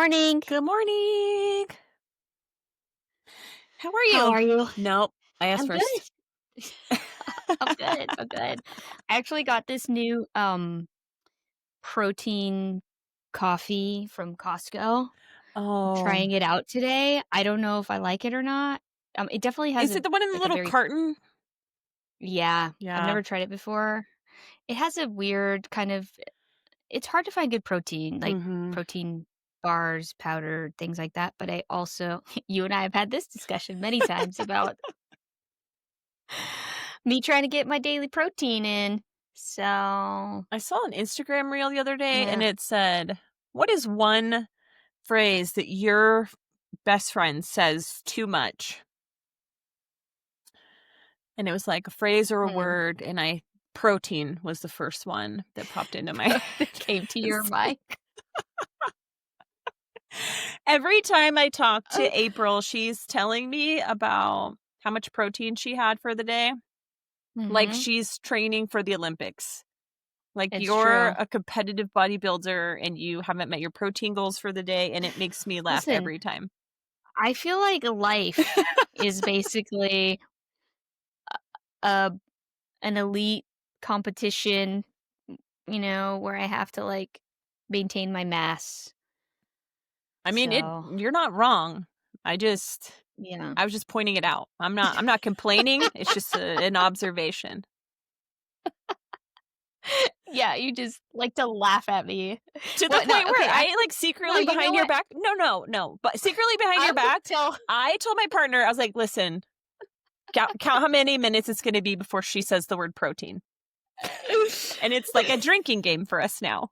morning. Good morning. How are How you? are you? Nope. I asked I'm good. first. I'm good. I'm good. I actually got this new protein coffee from Costco. I'm Oh, trying it out today. I don't know if I like it or not. It definitely has is a it the one in the like a little very carton? yeah. I've Yeah. never tried it before. It has a weird kind of it's hard to find good protein, like Mhm. protein bars, powder, things like that. But I also you and I have had this discussion many times about me trying to get my daily protein in. So, I saw an Instagram reel the other day and yeah. it said, "What is one phrase that your best friend says too much?" And it was like a phrase or a Hmm. word, and protein was the first one that popped into my head. That came to your It's mind. like every time I talk to Oh, April, she's telling me about how much protein she had for the day. Like mhm. she's training for the Olympics. Like It's you're true. a competitive bodybuilder and you haven't met your protein goals for the day, and it makes me laugh Listen, every time. I feel like life is basically a an elite competition, where I have to, like, maintain my mass. I mean, So, you're not wrong. I just yeah. I was just pointing it out. I'm not complaining. It's just an observation. Yeah, you just like to laugh at me. To the Well, no, point where okay, I like no, secretly you know behind your what? back. No, no, no. But secretly behind I your would back, tell I told my partner, I was like, "Listen, count how many minutes it's going to be before she says the word protein." And it's like a drinking game for us now.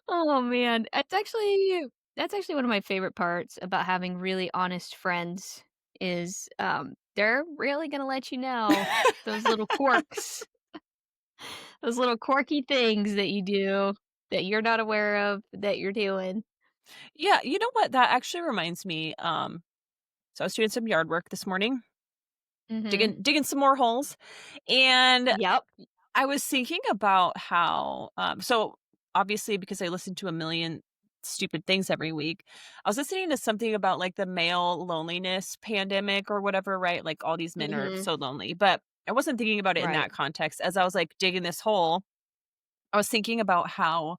Oh, man. That's actually one of my favorite parts about having really honest friends is, they're really gonna let you know those little quirks, those little quirky things that you do that you're not aware of that you're doing. Yeah, you know what? That actually reminds me. So I was doing some yard work this morning, Mhm. digging some more holes, and Yep. I was thinking about how. So obviously, because I listen to a million stupid things every week, I was listening to something about like the male loneliness pandemic or whatever. Right, like all these men are Mhm. so lonely, but I wasn't thinking about it in Right. that context. As I was like digging this hole, I was thinking about how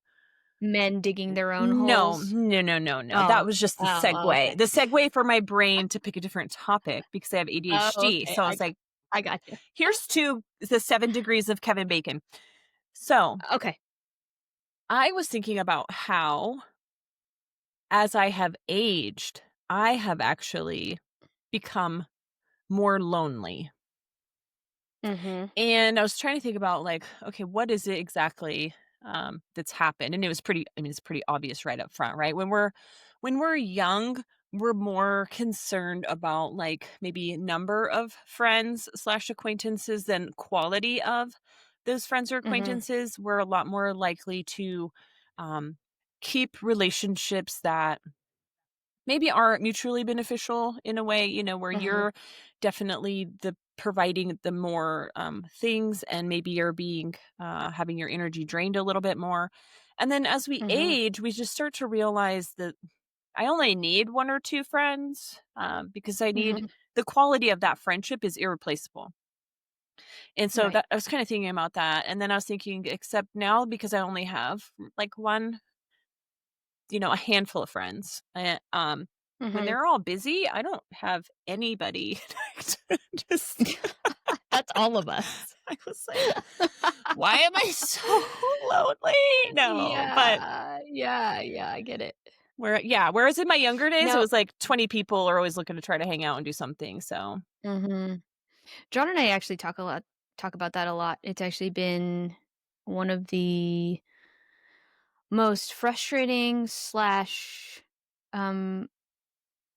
Men digging their own no, holes. no, no, no, no. That Oh. was just the Oh, segue. okay. The segue for my brain to pick a different topic because I have Oh, ADHD. okay. So I I was got like, I gotcha. here's to the 7 degrees of Kevin Bacon. So Okay. I was thinking about how, as I have aged, I have actually become more lonely. Mhm. And I was trying to think about like, okay, what is it exactly that's happened? And it was pretty, I mean, it's pretty obvious right up front, right? When we're young, we're more concerned about like maybe number of friends slash acquaintances than quality of those friends or Mhm. acquaintances. We're a lot more likely to um, keep relationships that maybe are mutually beneficial in a way, where Mhm. you're definitely the providing the more things, and maybe you're being having your energy drained a little bit more. And then as we Mhm. age, we just start to realize that I only need one or two friends, because I need Mhm. the quality of that friendship is irreplaceable. And so Right. that I was kind of thinking about that. And then I was thinking, except now because I only have like one, a handful of friends. When Mhm. they're all busy, I don't have anybody to just That's all of us. I was like, "Why am I so lonely?" No, but Yeah, yeah, yeah, I get it. whereas in my younger days, it Now was like 20 people are always looking to try to hang out and do something, so mhm. John and I actually talk about that a lot. It's actually been one of the most frustrating slash, um,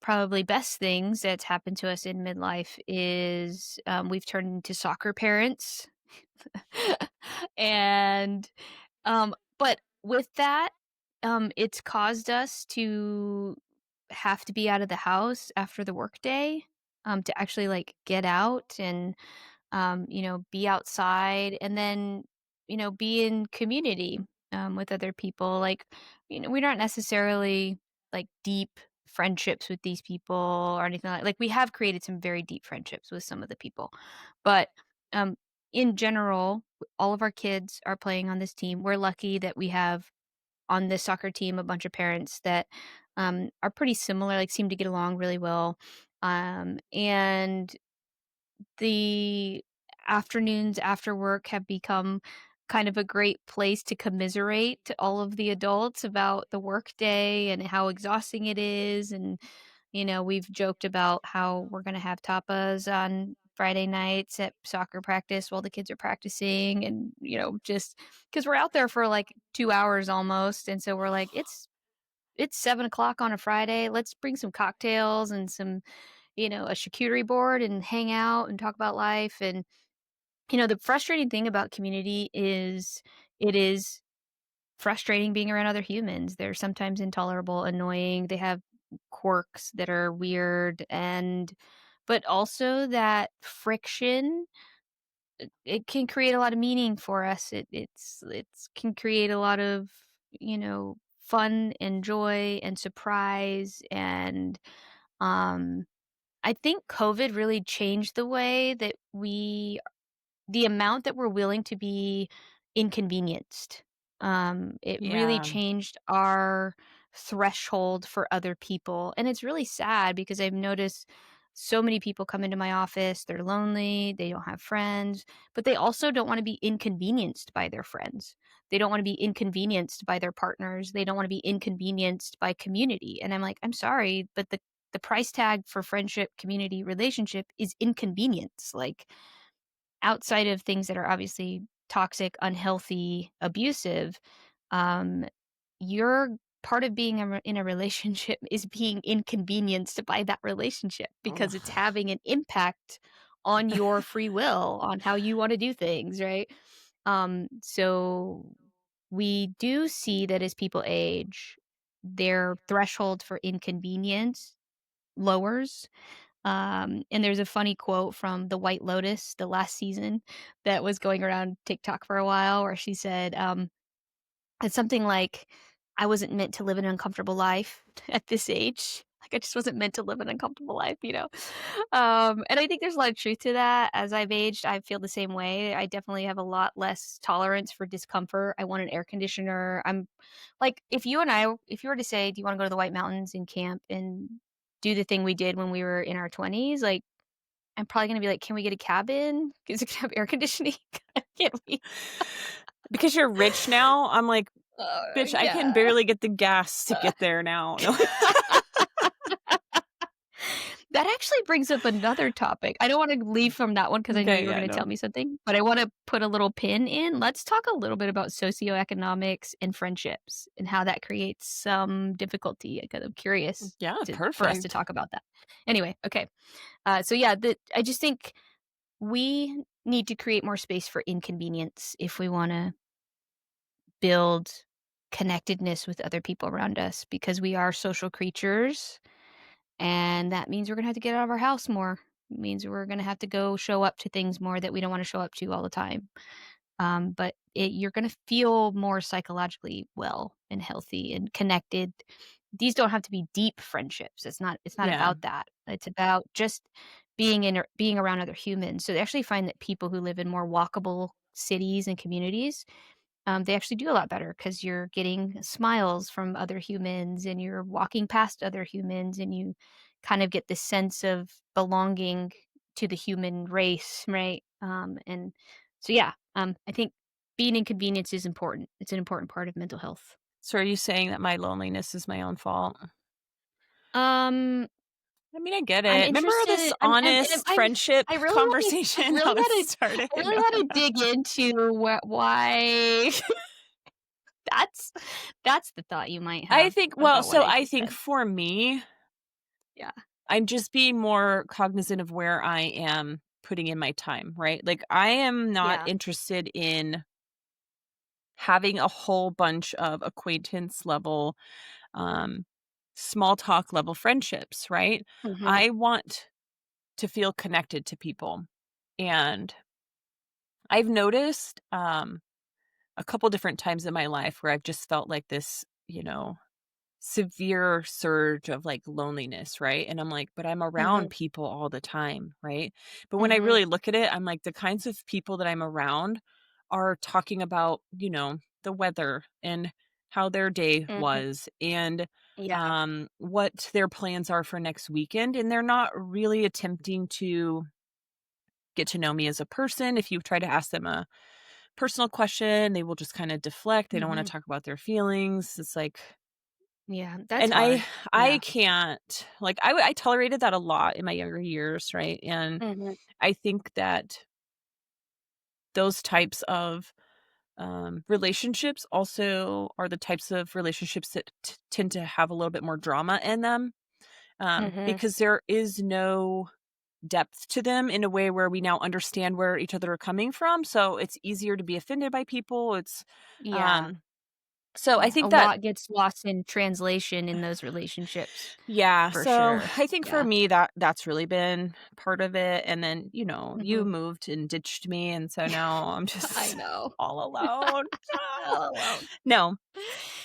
probably best things that's happened to us in midlife is, we've turned into soccer parents. And, but with that, it's caused us to have to be out of the house after the workday, to actually, like, get out and, be outside and then, be in community. with other people. Like, we're not necessarily like deep friendships with these people or anything like we have created some very deep friendships with some of the people. But um in general, all of our kids are playing on this team. We're lucky that we have on this soccer team a bunch of parents that are pretty similar, like seem to get along really well. And the afternoons after work have become kind of a great place to commiserate to all of the adults about the workday and how exhausting it is. And, we've joked about how we're going to have tapas on Friday nights at soccer practice while the kids are practicing. And, just because we're out there for like 2 hours almost. And so we're like, it's 7 o'clock on a Friday. Let's bring some cocktails and some a charcuterie board and hang out and talk about life. And, the frustrating thing about community is it is frustrating being around other humans. They're sometimes intolerable, annoying. They have quirks that are weird but also that friction, it can create a lot of meaning for us. It's can create a lot of, fun and joy and surprise. And um I think COVID really changed the way that the amount that we're willing to be inconvenienced. It really Yeah. changed our threshold for other people. And it's really sad because I've noticed so many people come into my office, they're lonely, they don't have friends, but they also don't want to be inconvenienced by their friends. They don't want to be inconvenienced by their partners. They don't want to be inconvenienced by community. And I'm like, I'm sorry, but the price tag for friendship, community, relationship is inconvenience. Like, outside of things that are obviously toxic, unhealthy, abusive, um, your part of being in a relationship is being inconvenienced by that relationship because it's Ugh. having an impact on your free will, on how you want to do things, right? So we do see that as people age, their threshold for inconvenience lowers. And there's a funny quote from The White Lotus, the last season, that was going around TikTok for a while, where she said, it's something like, "I wasn't meant to live an uncomfortable life at this age." Like, I just wasn't meant to live an uncomfortable life. And I think there's a lot of truth to that. As I've aged, I feel the same way. I definitely have a lot less tolerance for discomfort. I want an air conditioner. I'm like, if you were to say, "Do you wanna go to the White Mountains and camp and do the thing we did when we were in our 20s?" Like, I'm probably gonna be like, "Can we get a cabin? Is it gonna have air conditioning? Can we?" Because you're rich now, I'm like, "Bitch, I can Yeah. barely get the gas to get there now." No. That actually brings up another topic. I don't wanna leave from that one because I know Okay, you were yeah, gonna tell no. me something, but I wanna put a little pin in. Let's talk a little bit about socioeconomics and friendships and how that creates some difficulty, because I'm curious Yeah, for us to perfect. talk about that. Anyway, okay. So yeah, I just think we need to create more space for inconvenience if we wanna build connectedness with other people around us, because we are social creatures. And that means we're gonna have to get out of our house more. It means we're gonna have to go show up to things more that we don't wanna show up to all the time. But you're gonna feel more psychologically well and healthy and connected. These don't have to be deep friendships. It's not Yeah. about that. It's about just being around other humans. So they actually find that people who live in more walkable cities and communities, they actually do a lot better because you're getting smiles from other humans and you're walking past other humans and you kind of get this sense of belonging to the human race, right? And so, yeah, I think being inconvenienced is important. It's an important part of mental health. So are you saying that my loneliness is my own fault? Um, I mean, I get I'm it. Remember this interested. And honest friendship I really want to. I conversation, really how this want to. started? I really No. want to dig into why. that's that's the thought you might I have think well, about what so I I just think said. for me, Yeah. I'm just being more cognizant of where I am putting in my time, right? Like, I am not Yeah. interested in having a whole bunch of acquaintance level, um, small talk level friendships, right? Mhm. I want to feel connected to people. And I've noticed, a couple different times in my life where I've just felt like this, severe surge of like loneliness, right? And I'm like, but I'm around Mhm. people all the time, right? But when I Mhm. really look at it, I'm like, the kinds of people that I'm around are talking about, the weather and how their day Mhm. was and Yeah. what their plans are for next weekend. And they're not really attempting to get to know me as a person. If you try to ask them a personal question, they will just kind of deflect. They don't want Mhm. to talk about their feelings. It's like, Yeah, that's and hard. I Yeah. can't, like, I tolerated that a lot in my younger years, right? And Mhm. I think that those types of, relationships also are the types of relationships that tend to have a little bit more drama in them, Mhm. because there is no depth to them in a way where we now understand where each other are coming from, so it's easier to be offended by people. Yeah. Um so I Yeah, a think that lot gets lost in translation in those relationships, yeah, for so sure. I think for Yeah. me that's really been part of it, and then, you Mhm. moved and ditched me, and so now I'm I just know. all alone. Ah. All alone. No.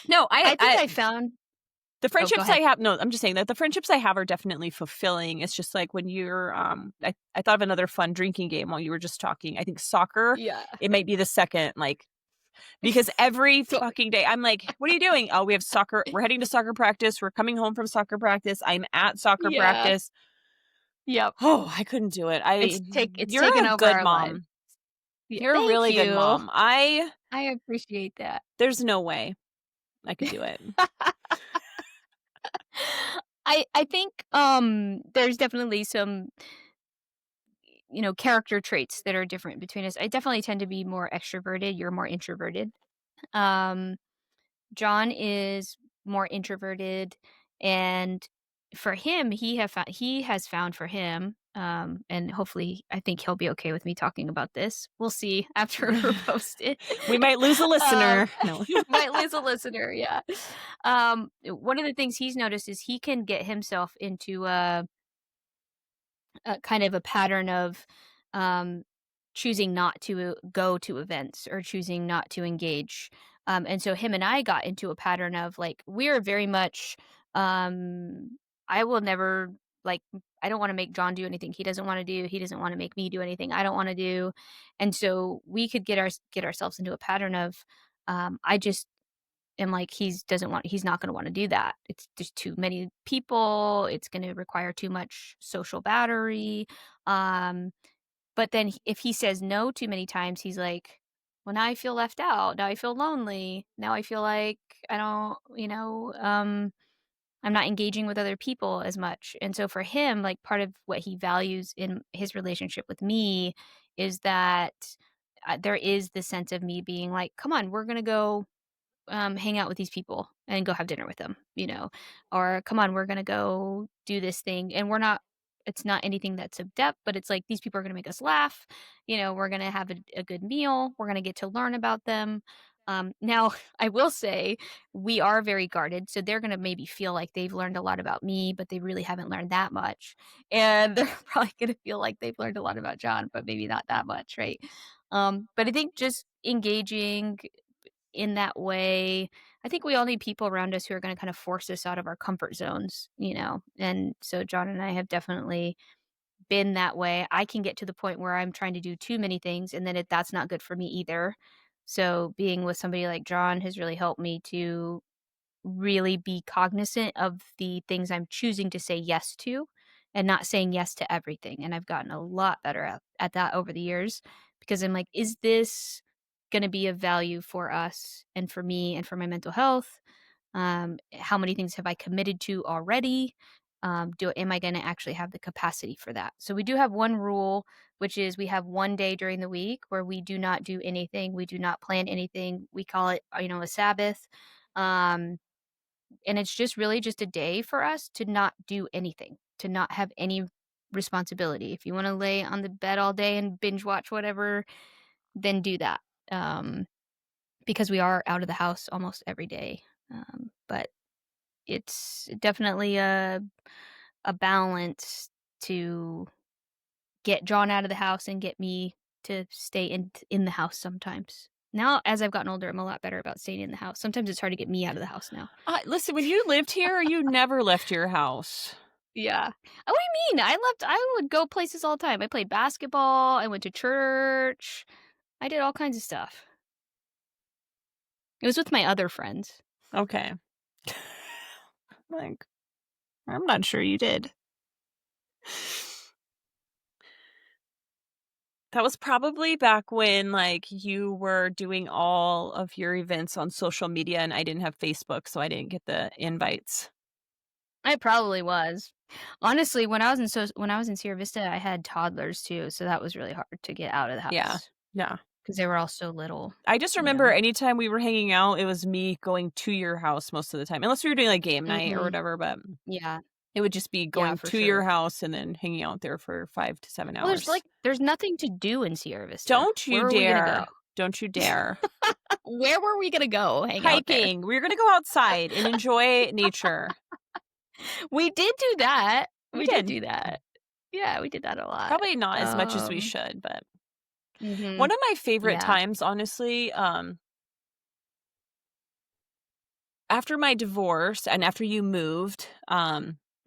No, I think I found the Oh, go friendships I ahead. have no, I'm just saying that the friendships I have are definitely fulfilling. It's just like when you're, I thought of another fun drinking game while you were just talking. I think soccer, Yeah. it might be the second, like, because every So fucking day I'm like, "What are you doing?" "Oh, we have soccer. We're heading to soccer practice. We're coming home from soccer practice. I'm at soccer yeah. practice." Yep. Oh, I couldn't do it. It's You're taken a over good our lives. mom. Yeah, You're a thank really good you. mom. I appreciate that. There's no way I could do it. I think, there's definitely some, character traits that are different between us. I definitely tend to be more extroverted, you're more introverted. Um, John is more introverted, and for him, he has found for him, and hopefully I think he'll be okay with me talking about this. We'll see after we're posted. We might lose a Um, listener. No. might lose a listener, yeah. One of the things he's noticed is he can get himself into a kind of a pattern of um, choosing not to go to events or choosing not to engage. And so him and I got into a pattern of like we're very much I will never like I don't want to make John do anything he doesn't want to do. He doesn't want to make me do anything I don't want to do. And so we could get ourselves into a pattern of I just am like he's not gonna wanna do that. It's just too many people, it's gonna require too much social battery, um, but then if he says no too many times, he's like, "Well, now I feel left out, now I feel lonely, now I feel like I don't" "I'm not engaging with other people as much." And so for him, like, part of what he values in his relationship with me is that, there is this sense of me being like, "Come on, we're gonna go hang out with these people and go have dinner with them, or come on, we're going to go do this thing. And it's not anything that's of depth, but it's like these people are going to make us laugh. We're going to have a good meal. We're going to get to learn about them. Now, I will say we are very guarded. So they're going to maybe feel like they've learned a lot about me, but they really haven't learned that much. And they're probably going to feel like they've learned a lot about John, but maybe not that much. Right. But I think just engaging in that way. I think we all need people around us who are gonna kind of force us out of our comfort zones. And so John and I have definitely been that way. I can get to the point where I'm trying to do too many things, and then that's not good for me either. So being with somebody like John has really helped me to really be cognizant of the things I'm choosing to say yes to and not saying yes to everything. And I've gotten a lot better at that over the years because I'm like, is this going to be of value for us and for me and for my mental health? How many things have I committed to already? Am I going to actually have the capacity for that? So we do have one rule, which is we have one day during the week where we do not do anything. We do not plan anything. We call it, a Sabbath. Um, and it's just really just a day for us to not do anything, to not have any responsibility. If you wanna lay on the bed all day and binge watch whatever, then do that, um, because we are out of the house almost every day, but it's definitely a balance to get John out of the house and get me to stay in the house sometimes. Now, as I've gotten older, I'm a lot better about staying in the house. Sometimes it's hard to get me out of the house now. Listen, when you lived here, you never left your house. Yeah. Oh, what do you mean? I would go places all the time. I played basketball, I went to church, I did all kinds of stuff. It was with my other friends. Okay. Like, I'm not sure you did. That was probably back when, like, you were doing all of your events on social media and I didn't have Facebook, so I didn't get the invites. I probably was. Honestly, when I was in Sierra Vista, I had toddlers too, so that was really hard to get out of the Yeah. house Yeah. because they were all so little, I just you remember know? anytime we were hanging out, it was me going to your house most of the time, unless we were doing, like, game night or Mhm. whatever, but Yeah. it would just be Yeah, going for to your sure. house and then hanging out there for 5 to 7 Well, hours. there's nothing to do in Sierra Vista. Don't you Where are we gonna go? dare. Don't you dare. Where were we gonna go hang out there? Hiking. We're gonna go outside and enjoy nature. We did do that. We We did did. do that. Yeah, we did that a lot. Probably not as much as we should, but one Mhm. of my favorite Yeah. times, honestly, after my divorce and after you moved,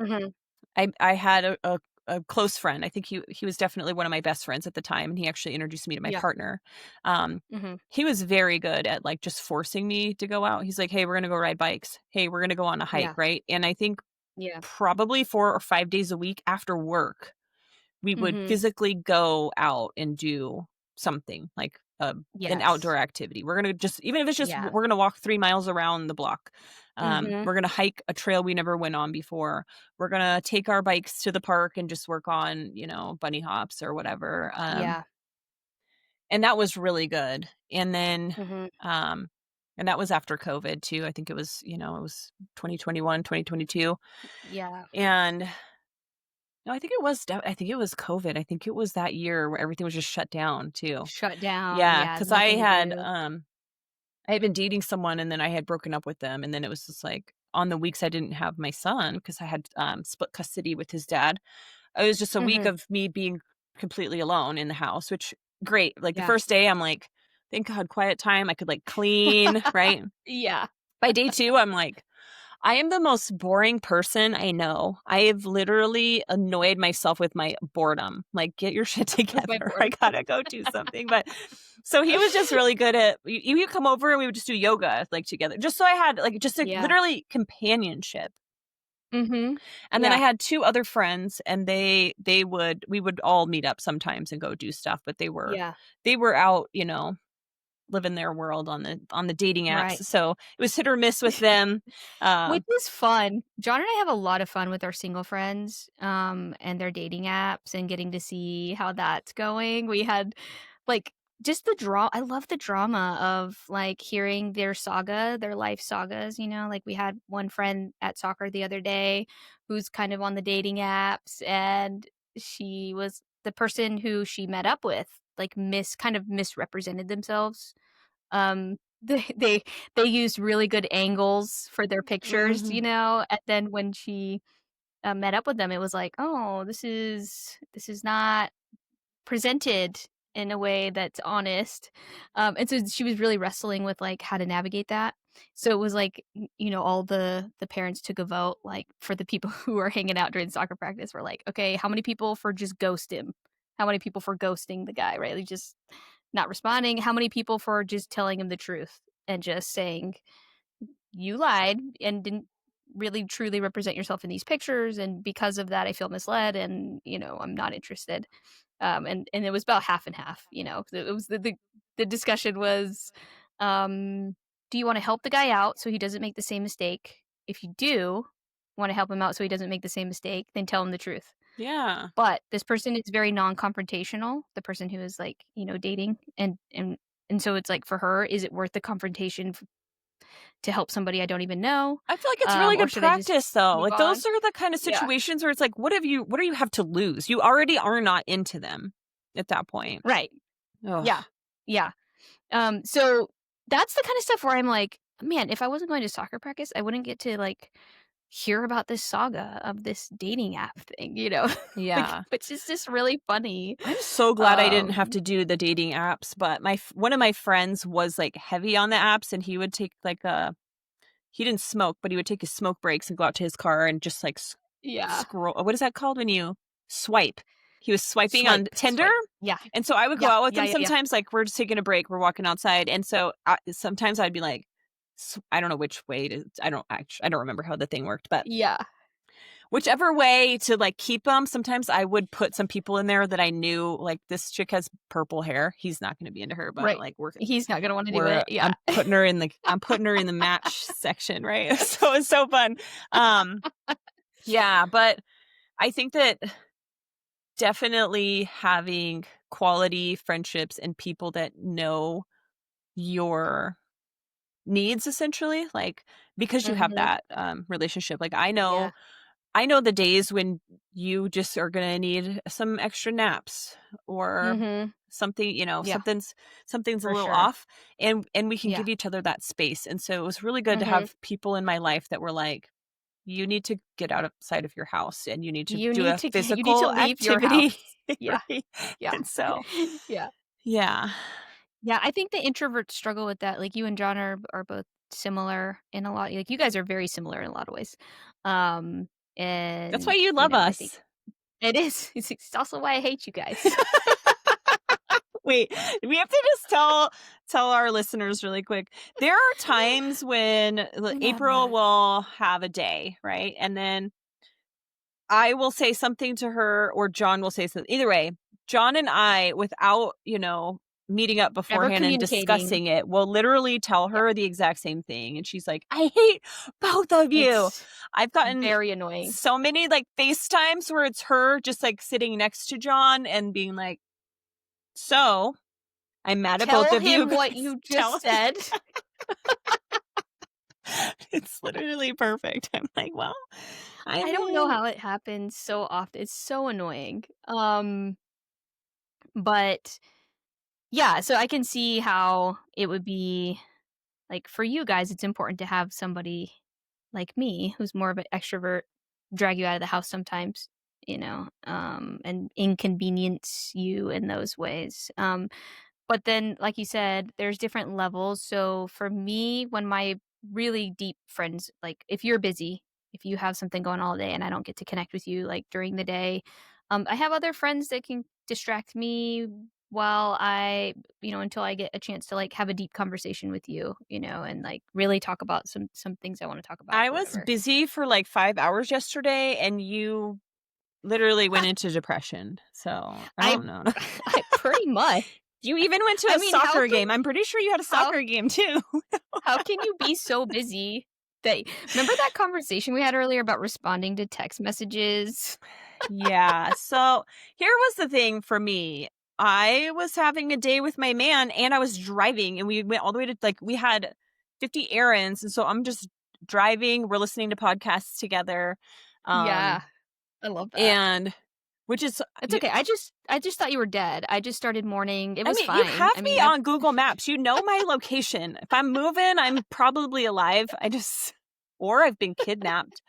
Mhm. I had a close friend. I think he was definitely one of my best friends at the time, and he actually introduced me to my Yeah. partner. Um, Mhm. he was very good at, like, just forcing me to go out. He's like, "Hey, we're gonna go ride bikes. Hey, we're gonna go on a hike," Yeah. right? And I think Yeah. probably 4 or 5 days a week after work, we would Mhm. physically go out and do something, like, an outdoor Yes. activity. We're gonna just even if it's just Yeah. we're gonna walk 3 miles around the block. Mhm. We're gonna hike a trail we never went on before. We're gonna take our bikes to the park and just work on, bunny hops or whatever, Yeah. and that was really good. Mhm. Um and that was after COVID too. I think it was 2021, 2022, Yeah. and no, I think it was COVID. I think it was that year where everything was just shut down too. Shut down. Yeah, Yeah, because nothing to do. I had been dating someone and then I had broken up with them, and then it was just, like, on the weeks I didn't have my son because I had, split custody with his dad, it was just a week Mhm. of me being completely alone in the house, which great. Like, the Yeah. first day, I'm like, "Thank God, quiet time." I could, like, clean, right? Yeah. By day 2, I'm like, I am the most boring person I know. I have literally annoyed myself with my boredom. Like, "Get your shit With my together. I boredom. gotta go do something." But so he was just really good at he would come over and we would just do yoga, like, together, just so I had, like, just, like, Yeah. literally companionship. Mhm. And then I Yeah. had 2 other friends, and they would we would all meet up sometimes and go do stuff, but Yeah. they were out, living their world on the dating apps, Right. so it was hit or miss with them. Which Um is fun. John and I have a lot of fun with our single friends, and their dating apps and getting to see how that's going. We had, like, just I love the drama of, like, hearing their life sagas, like, we had one friend at soccer the other day who's kind of on the dating apps, and she was the person who she met up with, like, kind of misrepresented themselves. Um, they used really good angles for their pictures, Mhm. and then when she, met up with them, it was like, "Oh, this is not presented in a way that's honest." And so she was really wrestling with, like, how to navigate that. So it was like, all the parents took a vote, like, for the people who were hanging out during soccer practice were like, "Okay, how many people for just ghost him? How many people for ghosting the guy?" Right? Like, just not responding. How many people for just telling him the truth and just saying, "You lied and didn't really truly represent yourself in these pictures, and because of that, I feel misled, and, I'm not interested." And it was about half and half, It was the discussion was, do you wanna help the guy out so he doesn't make the same mistake? If you do wanna help him out so he doesn't make the same mistake, then tell him the truth. Yeah. But this person is very non-confrontational, the person who is, like, dating, and so it's like for her, is it worth the confrontation to help somebody I don't even know? I feel like it's really Or good should I just practice, though. move Like, on? those are the kind of Yeah. situations where it's like, what do you have to lose? You already are not into them at that point. Right. Ugh. Yeah. Yeah. So that's the kind of stuff where I'm like, "Man, if I wasn't going to soccer practice, I wouldn't get to, like, hear about this saga of this dating app thing, you know? Like, Yeah. which is just really funny. I'm so glad I didn't have Um, to do the dating apps, but one of my friends was, like, heavy on the apps, and he would take, like, a he didn't smoke, but he would take his smoke breaks and go out to his car and just, like, yeah. scroll what is that called when you swipe? He was swiping on Swipe, Tinder, swipe. Yeah. and so I would go Yeah, out with yeah, him yeah, yeah. sometimes, like, we're just taking a break, we're walking outside, and so, sometimes I'd be like, I don't know which way to I don't remember how the thing worked, but Yeah, whichever way to, like, keep them. Sometimes I would put some people in there that I knew, like, this chick has purple hair, he's not gonna be into her, but, right. like, He's not gonna wanna do it. Yeah. I'm putting her in the match section, right? So it's so fun. Um, yeah, but I think that definitely having quality friendships and people that know your needs essentially, like, because you have Mhm. that, relationship, like, Yeah. I know the days when you just are gonna need some extra naps or Mhm. something, Yeah, something's a for little sure. off, and we can Yeah. give each other that space, and so it was really good to Mhm. have people in my life that were like, "You need to get outside of your house, and you need to do a You need to physical leave your activity." house. Yeah, Right? yeah. And so, Yeah. yeah. Yeah, I think the introverts struggle with that, like, you and John are both similar in a lot like, you guys are very similar in a lot of ways. Um, That's why and, you you love know, I think us. it is. It's also why I hate you guys. Wait, we have to just tell our listeners really quick. There are times when April will have a day, right? And then I will say something to her or John will say something. Either way, John and I, without, meeting up Ever beforehand and communicating. discussing it, will literally tell Yeah, her the exact same thing. And she's like, I hate both of you. it's I've gotten very annoying. so many like FaceTimes where it's her just like sitting next to John and being like, so I'm mad at both Tell of you him what guys. you Tell just said. it's literally perfect. I'm like, well, I I don't know mean, how it happens so often. It's so annoying. But yeah, so I can see how it would be like for you guys, it's important to have somebody like me who's more of an extrovert drag you out of the house sometimes, and inconvenience you in those ways. But then, like you said, there's different levels. So for me, when my really deep friends, like if you're busy, if you have something going all day and I don't get to connect with you like during the day, I have other friends that can distract me while until I get a chance to like have a deep conversation with you, and like really talk about some things I want to talk about I or was whatever. busy for like 5 hours yesterday and you literally went into depression. So I I don't know. I pretty much. You even went to I a mean, how soccer can game. I'm pretty sure you had a how soccer game too. How can you be so busy that remember that conversation we had earlier about responding to text messages? Yeah. So here was the thing for me. I was having a day with my man and I was driving and we went all the way to like we had 50 errands. And so I'm just driving. We're listening to podcasts together. Yeah, Um, I love that. and which is It's okay. I just thought you were dead. I just started mourning. It I was mean, you fine. have I me mean, I on Google Maps. You know my location. If I'm moving, I'm probably alive. Or I've been kidnapped.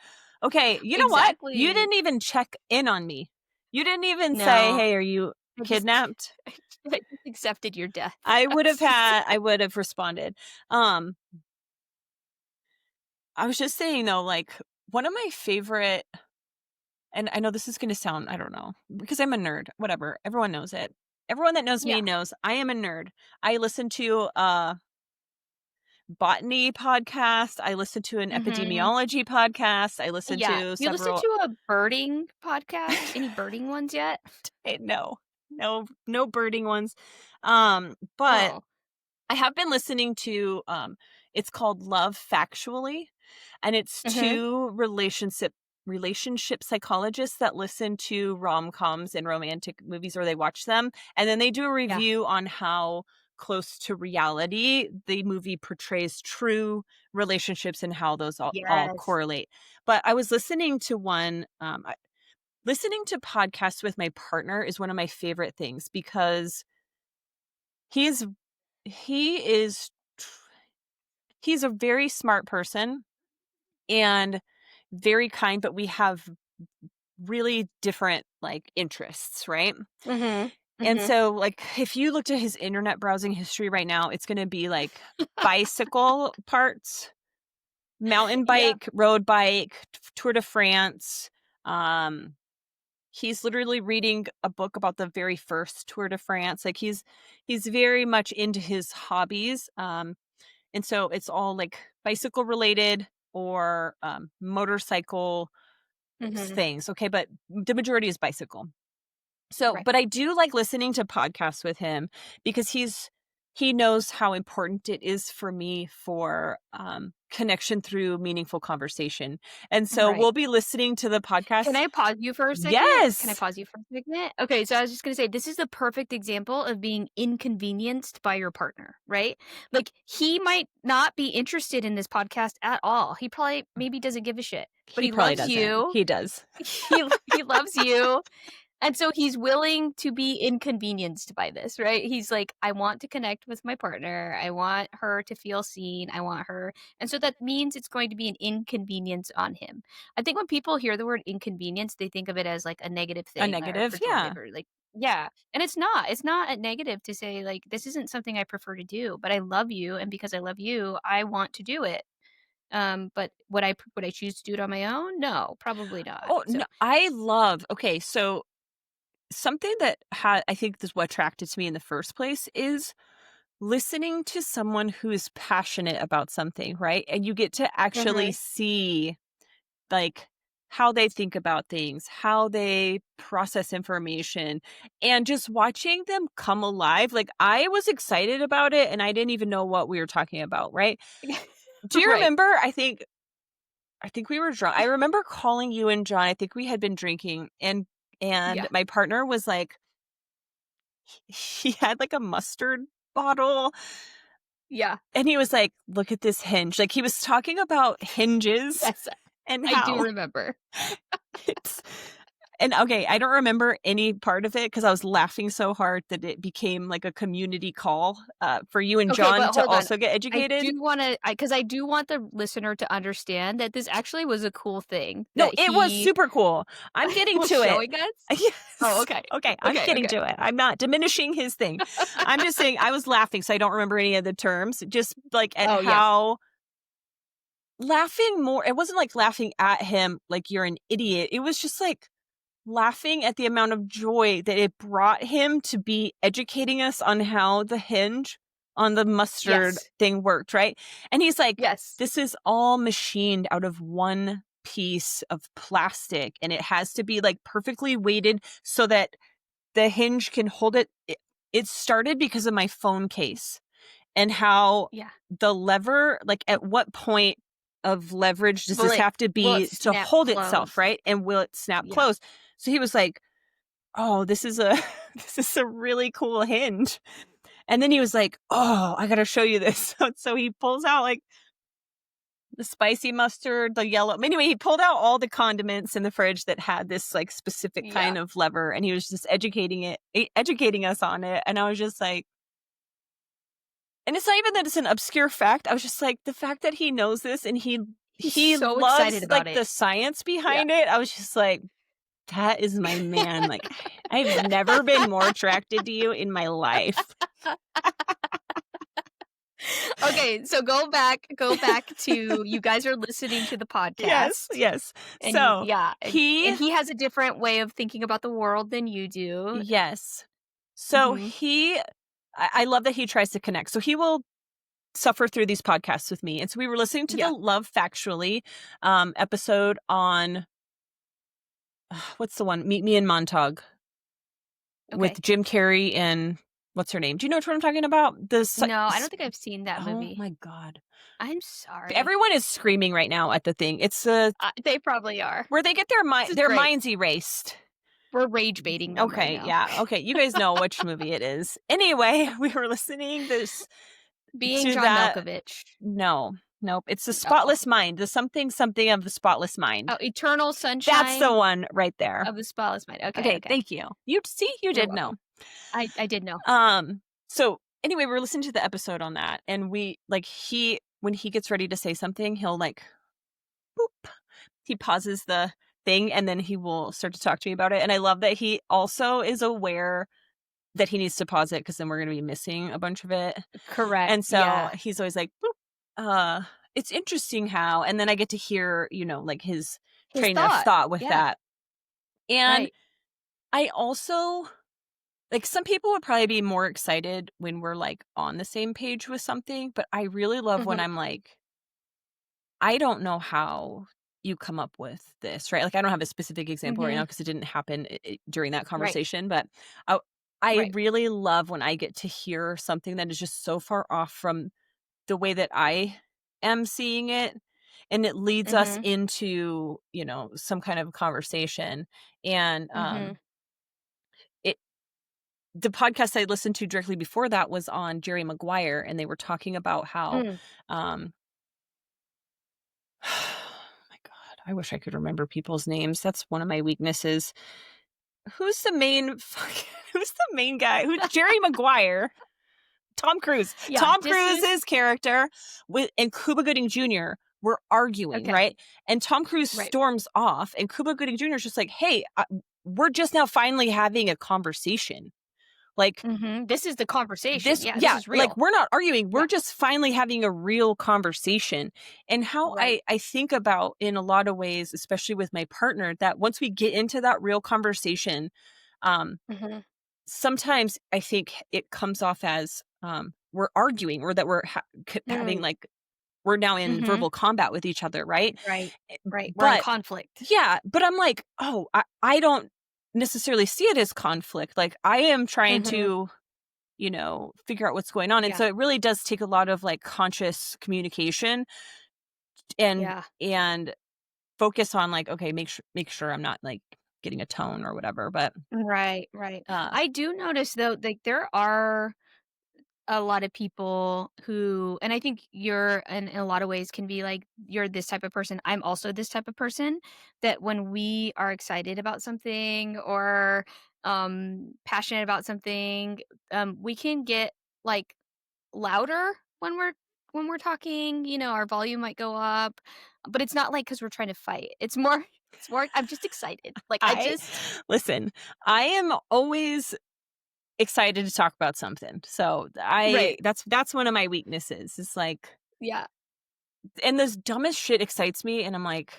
Okay, you know what? You exactly. didn't even check in on me. You didn't even say, No, hey, are you I just kidnapped? I just accepted your death. I would have responded. Um, I was just saying though, like one of my favorite, and I know this is going to sound, I don't know, because I'm a nerd, whatever. Everyone knows it. Everyone that knows Yeah. me knows I am a nerd. I listen to botany podcast. I listen to an Mhm. epidemiology podcast. I listen Yeah. to You listen several. to a birding podcast? Any birding ones yet? No, no birding ones. But Oh. I have been listening to. It's called Love Factually, and it's Mhm. two relationship psychologists that listen to rom-coms and romantic movies or they watch them and then they do a Yeah. review on how close to reality the movie portrays true relationships and how those all Yes. correlate. But I was listening to one listening to podcasts with my partner is one of my favorite things because he's he is tr- he's a very smart person and very kind, but we have really different, like, interests, right? Mhm. And Mhm. so, like, if you looked at his internet browsing history right now, it's gonna be, like, bicycle parts, mountain Yeah. bike, road bike, Tour de France. um, he's literally reading a book about the very first Tour de France. Like, he's very much into his hobbies, and so it's all, like, bicycle related or, motorcycle Mhm. things, okay? But the majority is bicycle. So, Okay. but I do like listening to podcasts with him because he knows how important it is for me for connection through meaningful conversation. And so Right. we'll be listening to the Can podcast. I pause you for a second? Can I Yes. pause you for a second? Okay, so I was just gonna say this is the perfect example of being inconvenienced by your partner, right? Like he might not be interested in this podcast at all. He probably maybe doesn't give a shit, but He he probably loves doesn't. you. He does. He loves you. And so he's willing to be inconvenienced by this, right? He's like, I want to connect with my partner. I want her to feel seen. I want her. And so that means it's going to be an inconvenience on him. I think when people hear the word inconvenience, they think of it as like a negative A thing or negative. pejorative Yeah. or like, yeah. And it's not. It's not a negative to say, like, this isn't something I prefer to do, but I love you. And because I love you, I want to do it. But would I choose to do it on my own? No, probably not. Oh, So no, I love. Okay, so something that I think is what attracted to me in the first place is listening to someone who is passionate about something, right? And you get to actually Mhm. see, like, how they think about things, how they process information, and just watching them come alive. Like, I was excited about it and I didn't even know what we were talking about, right? Do you Right. remember? I think we were drunk. I remember calling you and John. I think we had been drinking, and Yeah. my partner was like, he had like a mustard bottle. Yeah. And he was like, "Look at this hinge." Like, he was talking about hinges Yes, and I do how remember. it's and okay, I don't remember any part of it because I was laughing so hard that it became like a community call, for you and Okay, John but to hold on. also get I educated. do wanna because I do want the listener to understand that this actually was a cool thing No, that it was he super cool. I'm getting was to it. showing us. Oh, Yes. okay. Okay, I'm Okay, getting okay. to it. I'm not diminishing his thing. I'm just saying I was laughing, so I don't remember any of the terms, just, like, at Oh, yeah. how laughing more it wasn't like laughing at him like you're an idiot. It was just, like, laughing at the amount of joy that it brought him to be educating us on how the hinge on the mustard Yes. thing worked, right? And he's like, Yes. "This is all machined out of one piece of plastic, and it has to be, like, perfectly weighted so that the hinge can hold it." It started because of my phone case and how Yeah. the lever, like, at what point of leverage does Will this it have to will it be to snap hold itself, closed? right? And will it snap Yeah. closed? So he was like, "Oh, this is a this is a really cool hinge." And then he was like, "Oh, I gotta show you this." So he pulls out, like, the spicy mustard, the yellow anyway, he pulled out all the condiments in the fridge that had this, like, specific Yeah. kind of lever, and he was just educating us on it, and I was just like and it's not even that it's an obscure fact, I was just like, the fact that he knows this and He's he so excited loves, about like, it. the science Yeah. behind it, I was just like, "That is my man." Like, I've never been more attracted to you in my life. Okay, so go back to you guys are listening to the Yes, podcast. yes. And So, yeah, and he he has a different way of thinking about the world than you do. yes. So, Mhm. I love that he tries to connect. So, he will suffer through these podcasts with me, and so we were listening to the Yeah. Love Factually, episode on what's the one? Meet Me in Montauk Okay. with Jim Carrey and what's her name? Do you know what I'm talking about? No, I don't think I've seen that Oh movie. my god. I'm sorry. Everyone is screaming right now at the thing. It's, They probably are. where they get This is their great. minds erased. We're rage baiting them right Okay, now. yeah, okay, you guys know which movie it is. Anyway, we were listening this Being to John that Malkovich. no, nope, it's The Oh. Spotless Mind, the something something of the Spotless Mind. Oh, Eternal That's the Sunshine one right there. of the Spotless Mind. Okay, Okay, okay. thank you. You see, you You're did know. welcome. I did know. So anyway, we were listening to the episode on that, and we like he when he gets ready to say something, he'll like boop. he pauses the thing, and then he will start to talk to me about it, and I love that he also is aware that he needs to pause it because then we're gonna be missing a bunch of it, Correct. and so Yeah. he's always like, "Boop, it's interesting how," and then I get to hear, like, his His train of thought. thought with Yeah. that, and Right. I also like, some people would probably be more excited when we're, like, on the same page with something, but I really love when Mhm. I'm like, "I don't know how you come up with this," right? Like, I don't have a specific example right now Mhm. because it didn't happen during that Right. conversation, but I I Right. really love when I get to hear something that is just so far off from the way that I am seeing it, and it leads us Mhm. into, some kind of conversation, and, Mhm. it the podcast I listened to directly before that was on Jerry Maguire, and they were talking about how, Mm. um oh my god, I wish I could remember people's names. That's one of my weaknesses. Who's the main guy? Who's Jerry Maguire? Tom Cruise. Yeah, Tom this is Cruise's character and Cuba Gooding Jr. were arguing, okay. right? And Tom Cruise Right. storms off, and Cuba Gooding Jr. is just like, "Hey, we're just now finally having a conversation." Like, Mhm. This is the conversation. this Yeah, this yeah, is like, real. we're not arguing, Yeah. we're just finally having a real conversation, and how Right. I think about in a lot of ways, especially with my partner, that once we get into that real conversation, um, Mhm. sometimes I think it comes off as, we're arguing or that we're having, Mm. like we're now in Mhm. verbal combat with each other, right? Right. Eh, Right. We're in but conflict. yeah, but I'm like, "Oh, I don't necessarily see it as conflict." Like, I am trying Mhm. to figure out what's going on. And Yeah. so it really does take a lot of like conscious communication and Yeah. focus on like, okay, make sure I'm not like getting a tone or whatever. But Right, right. uh I do notice though, like there are a lot of people who and I think you're in a lot of ways can be like you're this type of person. I'm also this type of person that when we are excited about something or passionate about something, we can get like louder when we're talking, our volume might go up, but it's not like cuz we're trying to fight. It's more it's more I'm just excited. Like I I just listen, I am always excited to talk about something. So I right. that's one of my weaknesses. It's like, Yeah. and this dumbest shit excites me and I'm like,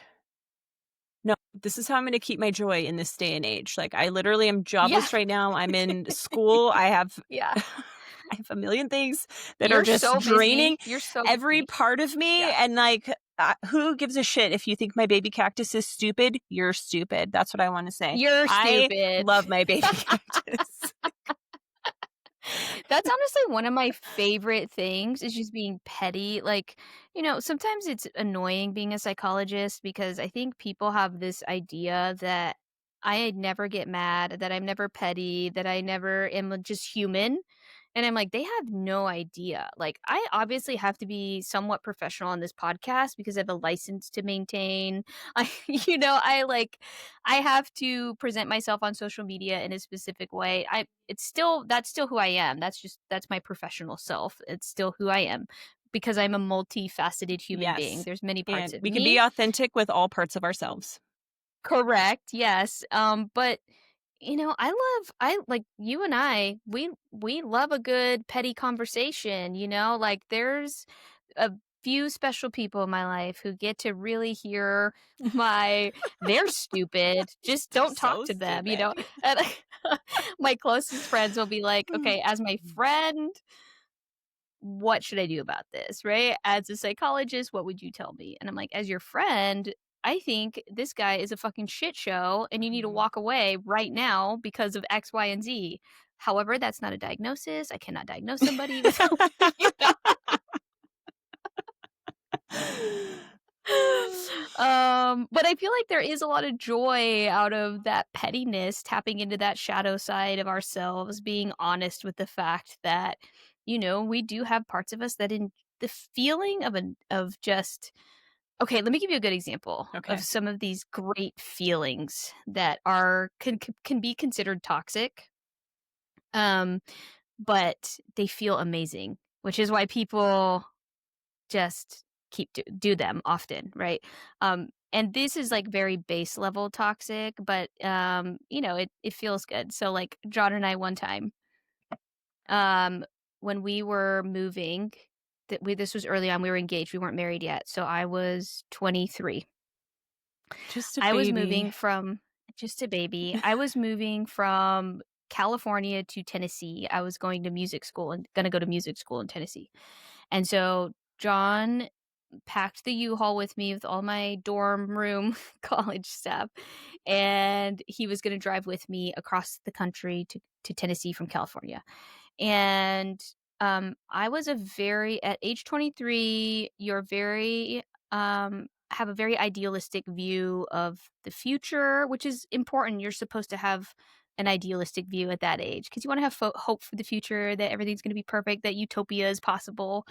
no, this is how I'm gonna keep my joy in this day and age. Like, I literally am Yeah. jobless right now, I'm in school, I have Yeah. I have a million things that are You're just so draining busy. You're so every busy. part of me, Yeah. and, like, who gives a shit if you think my baby cactus is stupid? You're stupid, that's what I wanna say. You're I stupid. love my baby cactus. That's honestly one of my favorite things is just being petty. Like, sometimes it's annoying being a psychologist because I think people have this idea that I never get mad, that I'm never petty, that I never am just human. And I'm like, they have no idea. Like, I obviously have to be somewhat professional on this podcast because I have a license to maintain. I have to present myself on social media in a specific way. That's still who I am. That's my professional self. It's still who I am because I'm a multifaceted human being. Yes, There's many parts and of we can be me. authentic with all parts of ourselves. Correct. Yes. But I like you and we love a good petty conversation, like there's a few special people in my life who get to really hear my they're stupid. Just They're don't talk so to them, stupid. And my closest friends will be like, "Okay, as my friend, what should I do about this?" Right? As a psychologist, what would you tell me? And I'm like, as your friend, I think this guy is a fucking shit show and you need to Mhm. walk away right now because of X, Y, and Z. However, that's not a diagnosis. I cannot diagnose somebody with, you know. But I feel like there is a lot of joy out of that pettiness, tapping into that shadow side of ourselves, being honest with the fact that, we do have parts of us that in the feeling of just okay, let me give you a good example of Okay. some of these great feelings that are can be considered toxic. Um, but they feel amazing, which is why people just do them often, right? And this is, like, very base level toxic, but, it feels good. So, like, John and I one time, um, when we were moving, this was early on, we were engaged, we weren't married yet, so I was 23. Just a I was baby. moving from just a baby. I was moving from California to Tennessee. I was going to music school and gonna go to music school in Tennessee. And so John packed the U-Haul with me with all my dorm room college stuff, and he was gonna drive with me across the country to Tennessee from California. And, I was a very at age 23, you're very, have a very idealistic view of the future, which is important. You're supposed to have an idealistic view at that age because you wanna have hope for the future, that everything's gonna be perfect, that utopia is possible,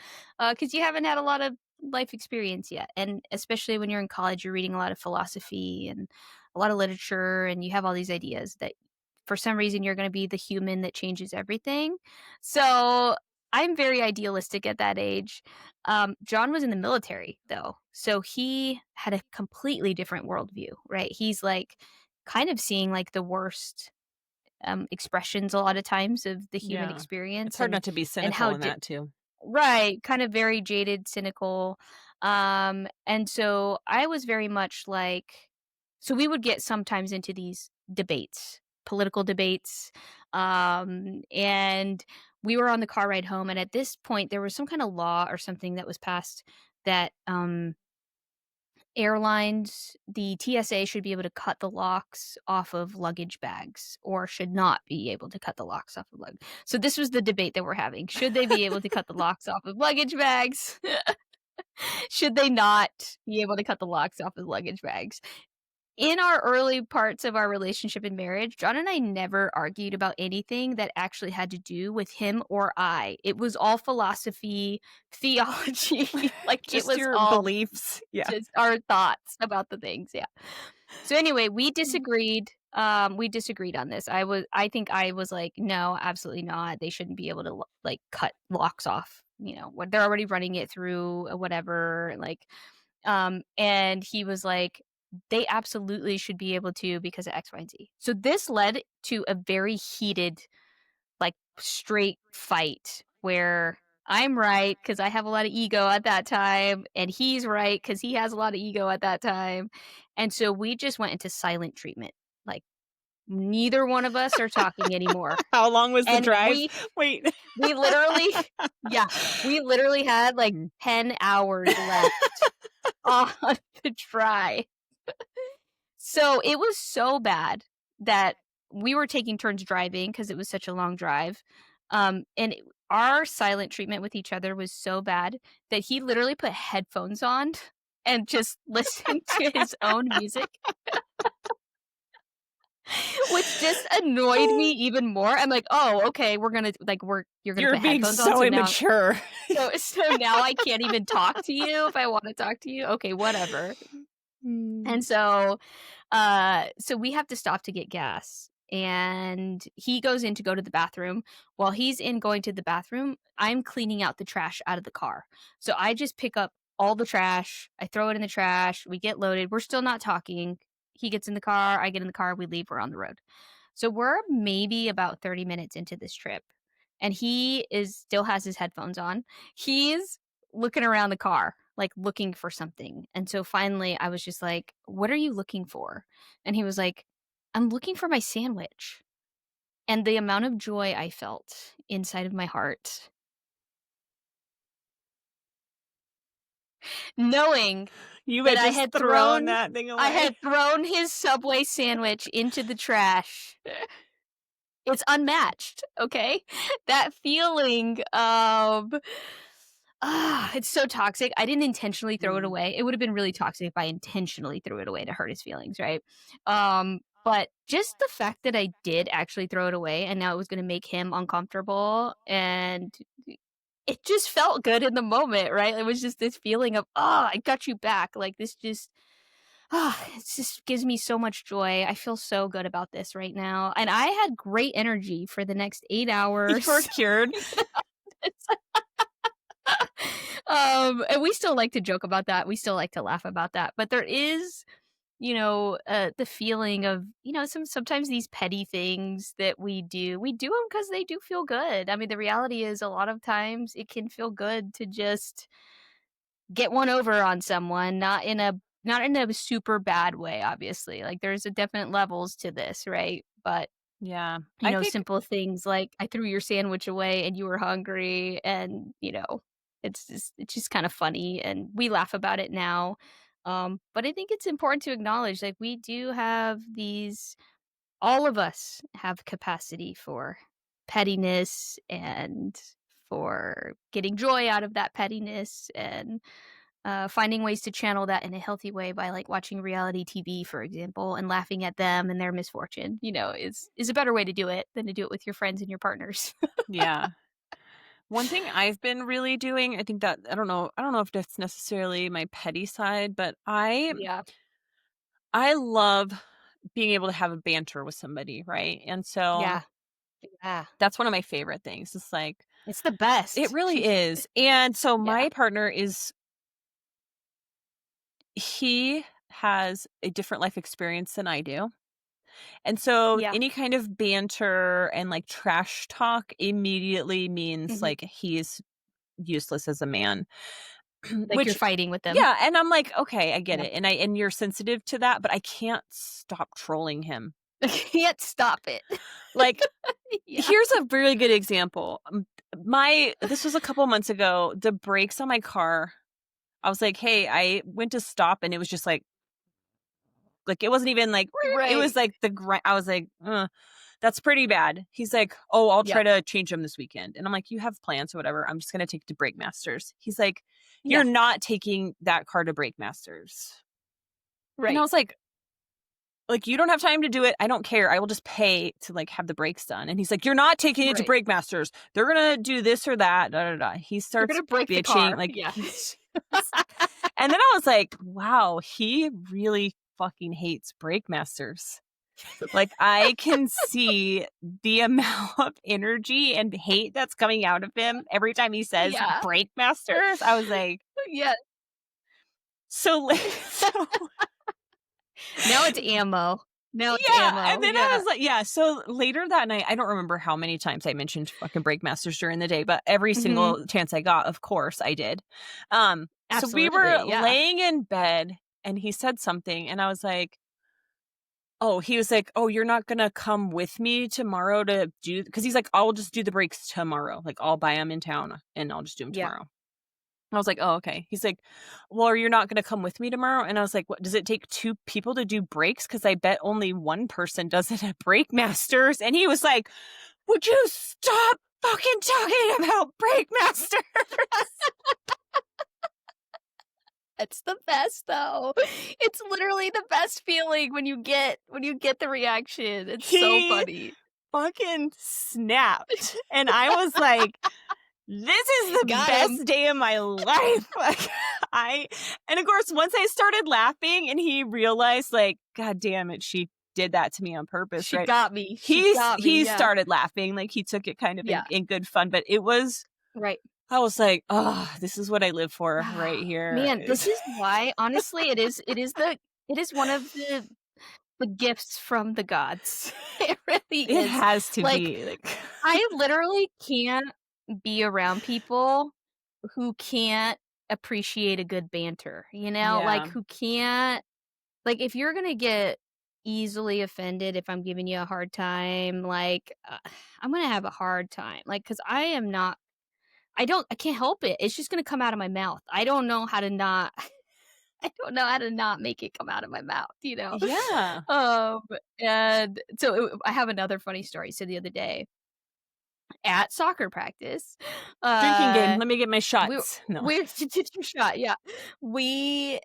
because you haven't had a lot of life experience yet, and especially when you're in college, you're reading a lot of philosophy and a lot of literature, and you have all these ideas that for some reason you're gonna be the human that changes everything. So, I'm very idealistic at that age. John was in the military, though, so he had a completely different worldview, right? He's, like, kind of seeing, like, the worst, expressions a lot of times of the human Yeah. It's experience hard and not to be and cynical how in that too. right, kind of very jaded, cynical, and so I was very much like so we would get sometimes into these debates, political debates, and we were on the car ride home, and at this point, there was some kinda law or something that was passed that, airlines the TSA should be able to cut the locks off of luggage bags or should not be able to cut the locks off of luggage. So this was the debate that we're having. Should they be able to cut the locks off of luggage bags? Should they not be able to cut the locks off of luggage bags? In our early parts of our relationship and marriage, John and I never argued about anything that actually had to do with him or I. It was all philosophy, theology, like, it Just was your all beliefs. Yeah. just our thoughts about the things, yeah. So anyway, Mm. we disagreed on this. I think I was like, "No, absolutely not. They shouldn't be able to, like, cut locks off, when they're already running it through, whatever, like." And he was like, "They absolutely should be able to because of X, Y, and Z." So this led to a very heated, like, straight fight where I'm right because I have a lot of ego at that time, and he's right because he has a lot of ego at that time. And so we just went into silent treatment. Like, neither one of us are talking anymore. How long was the And drive? we Wait. we literally yeah, we literally had like Mm. 10 hours left on the drive. So it was so bad that we were taking turns driving because it was such a long drive. Our silent treatment with each other was so bad that he literally put headphones on and just listened to his own music, which just annoyed me even more. I'm like, "Oh, okay, you're gonna You're put being headphones on, so so now immature. now I can't even talk to you if I wanna talk to you? Okay, whatever." Mm. And so we have to stop to get gas, and he goes in to go to the bathroom. While he's in going to the bathroom, I'm cleaning out the trash out of the car. So I just pick up all the trash, I throw it in the trash, we get loaded, we're still not talking. He gets in the car, I get in the car, we leave, we're on the road. So we're maybe about 30 minutes into this trip, and he is still has his headphones on. He's looking around the car, like, looking for something, and so finally, I was just like, "What are you looking for?" And he was like, "I'm looking for my sandwich." And the amount of joy I felt inside of my heart, knowing You that had just thrown that thing I away. had thrown his Subway sandwich into the trash. It's unmatched, okay? That feeling of it's so toxic. I didn't intentionally throw it Mm. away. It would have been really toxic if I intentionally threw it away to hurt his feelings, right? But just the fact that I did actually throw it away and now it was gonna make him uncomfortable and it just felt good in the moment, right? It was just this feeling of, "Oh, I got you back." Like, this just it just gives me so much joy. I feel so good about this right now, and I had great energy for the next 8 You were hours. cured. And we still like to joke about that. We still like to laugh about that. But there is, the feeling of, sometimes these petty things that we do them because they do feel good. I mean, the reality is a lot of times it can feel good to just get one over on someone, not in a super bad way, obviously. Like, there's a definite levels to this, right? But, Yeah. I think simple things like, I threw your sandwich away and you were hungry and, it's just kind of funny, and we laugh about it now. But I think it's important to acknowledge, like, we do have these all of us have capacity for pettiness and for getting joy out of that pettiness, and finding ways to channel that in a healthy way by, like, watching reality TV, for example, and laughing at them and their misfortune, is a better way to do it than to do it with your friends and your partners. yeah. One thing I've been really doing, I think that I don't know if that's necessarily my petty side, but I Yeah. I love being able to have a banter with somebody, right? And so Yeah. Yeah. that's one of my favorite things. It's like It's the it best. really is. And so Yeah. my partner is he has a different life experience than I do. And so Yeah. any kind of banter and like trash talk immediately means Mhm. like he's useless as a man. Like, you're Which fighting with them. yeah, and I'm like, "Okay, I get Yeah. it." And you're sensitive to that, but I can't stop trolling him. Can't stop it. Like, Yeah. here's a really good example. My this was a couple months ago, the brakes on my car, I was like, "Hey," I went to stop and it was just like it wasn't even like it was Right. like I was like, that's pretty bad." He's like, "Oh, I'll try Yep. to change them this weekend." And I'm like, "You have plans or whatever. I'm just gonna take it to Brake Masters." He's like, "You're Yeah. not taking that car to Brake Masters." And I Right. was like, "You don't have time to do it. I don't care. I will just pay to, like, have the brakes done." And he's like, "You're not taking it to Right. Brake Masters. They're gonna do this or that, da, da, da." He They're starts gonna break the bitching, car. like, Yeah. and then I was like, "Wow, he really fucking hates Brake Masters." Like, I can see the amount of energy and hate that's coming out of him every time he says Yeah. "Brake Masters." I was like, Yeah. so so Now it's ammo. Now it's yeah, and ammo. then I Yeah. was like yeah, so later that night, I don't remember how many times I mentioned fucking Brake Masters during the day, but every Mhm. single chance I got, of course, I did. So we were Absolutely, yeah. laying in bed, and he said something, and I was like he was like, "Oh, you're not gonna come with me tomorrow to do?" Because he's like, "I'll just do the brakes tomorrow, like, I'll buy them in town, and I'll just do them Yeah. tomorrow." I was like, "Oh, okay." He's like, "Well, you're not gonna come with me tomorrow?" And I was like, "What, does it take 2 people to do brakes? Because I bet only 1 person does it at Brake Masters." And he was like, "Would you stop fucking talking about Brake Masters?" It's the best, though. It's literally the best feeling when you get the reaction. It's so He funny. fucking snapped, and I was like, "This is the Got him. best day of my life." Like, I and of course, once I started laughing and he realized, like, "God damn it, she did that to me on purpose," She right? got me. She got me, He yeah. started laughing, like, he took it kind of Yeah. in good fun, but it was Right. I was like, "Oh, this is what I live for right Ah, here." man, this is why, honestly, it is one of the gifts from the gods. It really It is. has to Like, be, like I literally can't be around people who can't appreciate a good banter, like, Yeah. who can't, like, if you're gonna get easily offended if I'm giving you a hard time, like, I'm gonna have a hard time, like, because I can't help it. It's just gonna come out of my mouth. I don't know how to not I don't know how to not make it come out of my mouth, you know? Yeah. Um, and so I have another funny story. So the other day at soccer practice, Drinking game, uh, let me get my we shots. No. we did your shot, yeah. We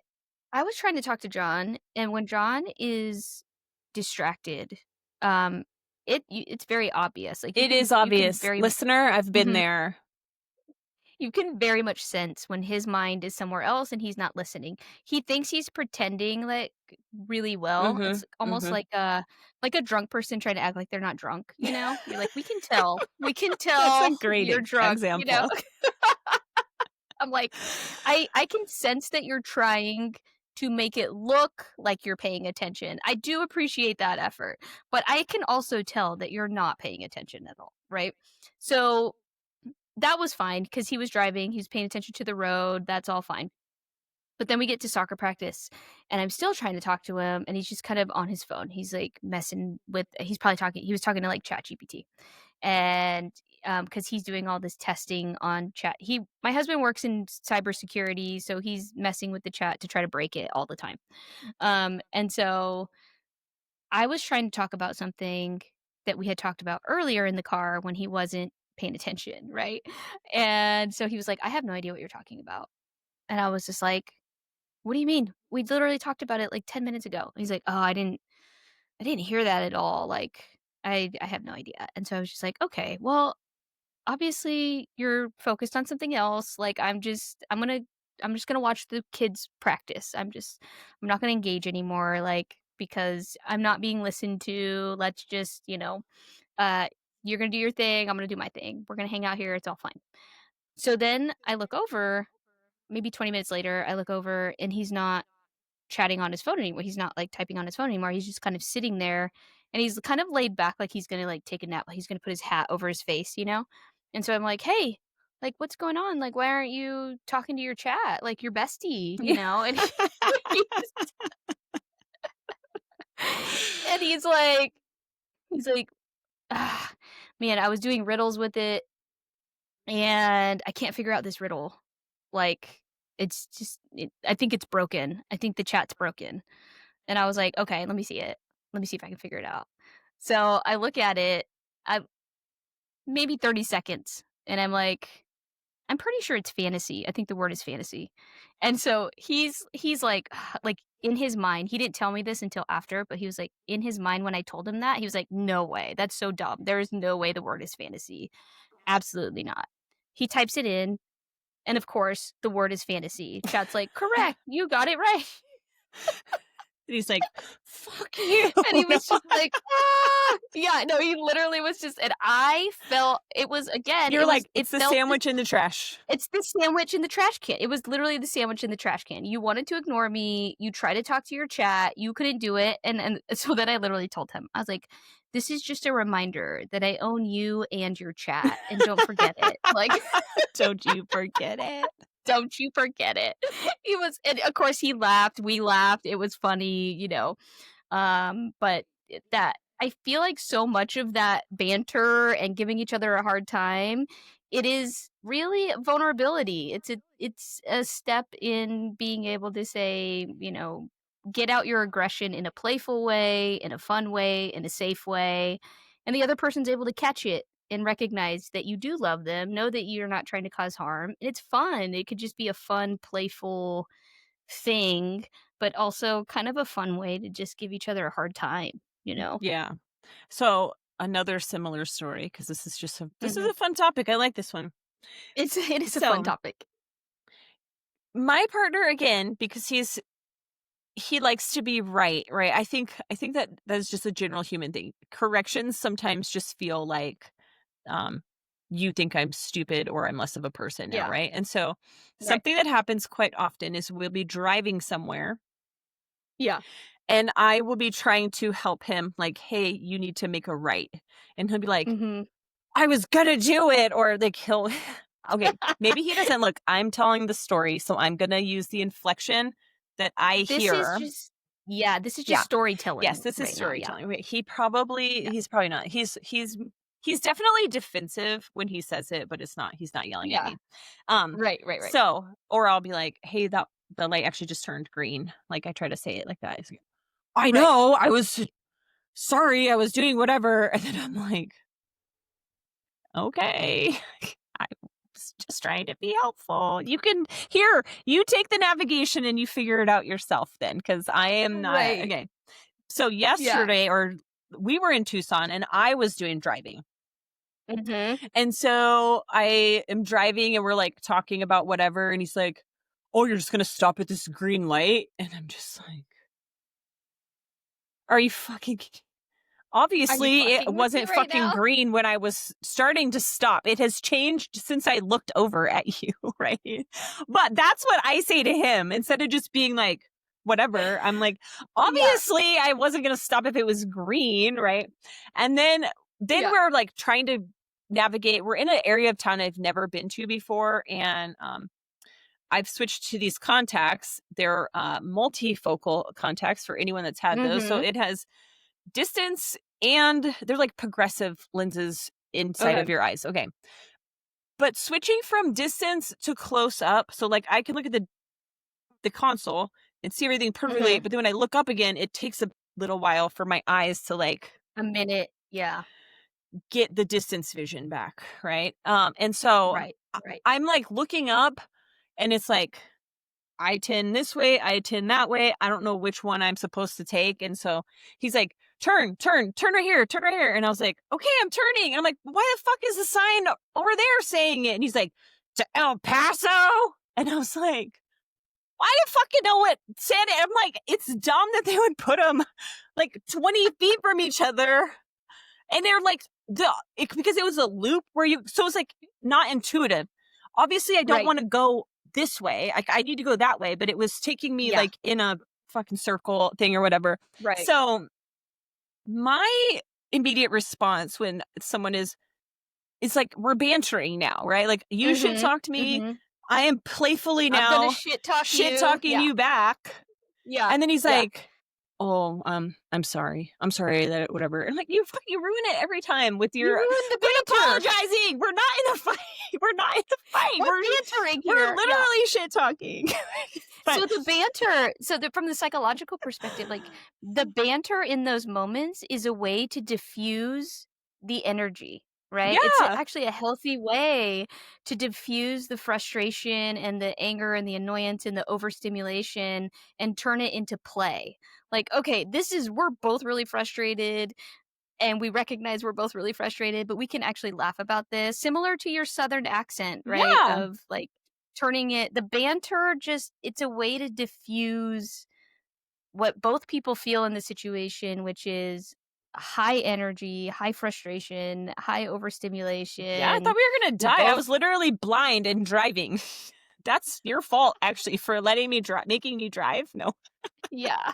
I was trying to talk to John, and when John is distracted, um, it's very obvious. Like, It is you can obvious. very Listener, I've been mhm. there. You can very much sense when his mind is somewhere else and he's not listening. He thinks he's pretending, like, really well. It's Mhm, almost mhm. like a drunk person trying to act like they're not drunk, you know? You're like, "We can tell. We can That's a tell great you're drunk," you know? example. I'm like, I can sense that you're trying to make it look like you're paying attention. I do appreciate that effort, but I can also tell that you're not paying attention at all, right? So that was fine because he was driving, he was paying attention to the road, that's all fine. But then we get to soccer practice, and I'm still trying to talk to him, and he's just kind of on his phone. He's, like, messing with he was talking to, like, ChatGPT, and, because he's doing all this testing on chat my husband works in cybersecurity, so he's messing with the chat to try to break it all the time. And so I was trying to talk about something that we had talked about earlier in the car when he wasn't paying attention, right? And so he was like, "I have no idea what you're talking about." And I was just like, "What do you mean? We literally talked about it like 10 minutes ago." He's like, "Oh, I didn't hear that at all. Like, I have no idea." And so I was just like, "Okay, well, obviously you're focused on something else. Like, I'm just gonna watch the kids practice. I'm not gonna engage anymore, like, because I'm not being listened to. Let's just, uh, you're gonna do your thing, I'm gonna do my thing. We're gonna hang out here, it's all fine." So then I look over, maybe 20 minutes later, I look over and he's not chatting on his phone anymore. He's not, like, typing on his phone anymore. He's just kind of sitting there, and he's kind of laid back like he's gonna, like, take a nap, like he's gonna put his hat over his face, you know? And so I'm like, "Hey, like, what's going on? Like, why aren't you talking to your chat, like, your bestie?" You Yeah. know? And he's and he's like, "Ah, man, I was doing riddles with it, and I can't figure out this riddle. Like, I think it's broken. I think the chat's broken." And I was like, "Okay, let me see it. Let me see if I can figure it out." So I look at it, I maybe 30 seconds, and I'm like, "I'm pretty sure it's fantasy." I think the word is fantasy. And so he's like like, in his mind, he didn't tell me this until after, but he was like, in his mind when I told him that, he was like, "No way. That's so dumb. There is no way the word is fantasy. Absolutely not." He types it in, and of course, the word is fantasy. Chat's like, "Correct. You got it right." And he's like, "Fuck you." And he No. was just like, "Ah!" Yeah, no, he literally was just and I felt it was again, You're like, it "It's the felt this sandwich in the trash." it's the sandwich in the trash can. It was literally the sandwich in the trash can. You wanted to ignore me, you tried to talk to your chat, you couldn't do it, and so then I literally told him, I was like, "This is just a reminder that I own you and your chat, and don't forget it." Like, Don't you forget it. "Don't you forget it." He was and of course he laughed, we laughed, it was funny, but that I feel like so much of that banter and giving each other a hard time, it is really vulnerability. It's a step in being able to say, get out your aggression in a playful way, in a fun way, in a safe way, and the other person's able to catch it and recognize that you do love them, know that you're not trying to cause harm. And it's fun. It could just be a fun, playful thing, but also kind of a fun way to just give each other a hard time, you know? Yeah. So, another similar story, because this is Mhm. a fun topic, I like this one. It is a fun So, topic. my partner, again, because he likes to be right, right? I think that that's just a general human thing. Corrections sometimes just feel like, um, you think I'm stupid or I'm less of a person now, Yeah, right? And so, right. something that happens quite often is we'll be driving somewhere, Yeah. and I will be trying to help him, like, "Hey, you need to make a right." And he'll be like, Mhm. "I was gonna do it," or like he'll okay, maybe he doesn't look, I'm telling the story, so I'm gonna use the inflection that I This is hear. just Yeah, this is just Yeah. Yes, storytelling this is right now, yeah. storytelling. Wait, Yeah. he's probably not. He's definitely defensive when he says it, but he's not yelling at Yeah. me. Right, right, right. So, or I'll be like, "Hey, that the light actually just turned green." Like I try to say it like that. He's like, "I Right. know. I was sorry. I was doing whatever." And then I'm like, "Okay." I was just trying to be helpful. You take the navigation and you figure it out yourself then, because I am not Right. okay. So Yeah. yesterday, or we were in Tucson and I was doing driving. Mhm. And so I am driving and we're like talking about whatever. And he's like, "Oh, you're just going to stop at this green light?" And I'm just like, "Are you fucking Are you Obviously, it fucking with me wasn't right fucking now? green when I was starting to stop. It has changed since I looked over at you, right? But that's what I say to him instead of just being like, whatever. I'm like, Yeah, obviously, I wasn't going to stop if it was green, right? And then yeah. we're like trying to navigate. We're in an area of town I've never been to before, and I've switched to these contacts. They're multifocal contacts for anyone that's had those. So Mhm. it has distance and they're like progressive lenses inside of Okay. your eyes. Okay. But switching from distance to close up, so like I can look at the console and see everything perfectly, Mhm. but then when I look up again, it takes a little while for my eyes to like A minute. Yeah. get the distance vision back, right? And so Right, right. I'm like looking up and it's like I tend this way, I tend that way. I don't know which one I'm supposed to take. And so he's like, turn right here, turn right here. And I was like, okay, I'm turning. And I'm like, why the fuck is the sign over there saying it? And he's like, to El Paso. And I was like, I didn't fucking know what said it. I'm like, it's dumb that they would put them like 20 feet from each other. And they're like, because it was a loop where so it's like not intuitive. Obviously, I don't Right. want to go this way. Like, I need to go that way, but it was taking me Yeah. like in a fucking circle thing or whatever. Right. So, my immediate response when someone is like, we're bantering now, right? Like, you shit Mhm. talk to me. Mhm. I am playfully I'm gonna now shit talk shit you. talking Yeah. you back. Yeah. And then he's Yeah. like, "Oh, I'm sorry. I'm sorry that whatever." And I'm like, "You fucking ruin it every time with You your ruined the quit banter. apologizing. We're not in a fight. We're not in a fight. We're bantering We're here. Yeah. literally shit talking." So But the banter, from the psychological perspective, like the banter in those moments is a way to diffuse the energy, right? It's yeah. actually a healthy way to diffuse the frustration and the anger and the annoyance and the overstimulation and turn it into play. Like, okay, we're both really frustrated and we recognize we're both really frustrated, but we can actually laugh about this. Similar to your southern accent, right? Yeah. Of like turning the banter just it's a way to diffuse what both people feel in the situation, which is high energy, high frustration, high Yeah, I thought overstimulation. we were going to We die. I both was literally blind and driving. That's your fault actually for letting me drive making me drive. No. yeah.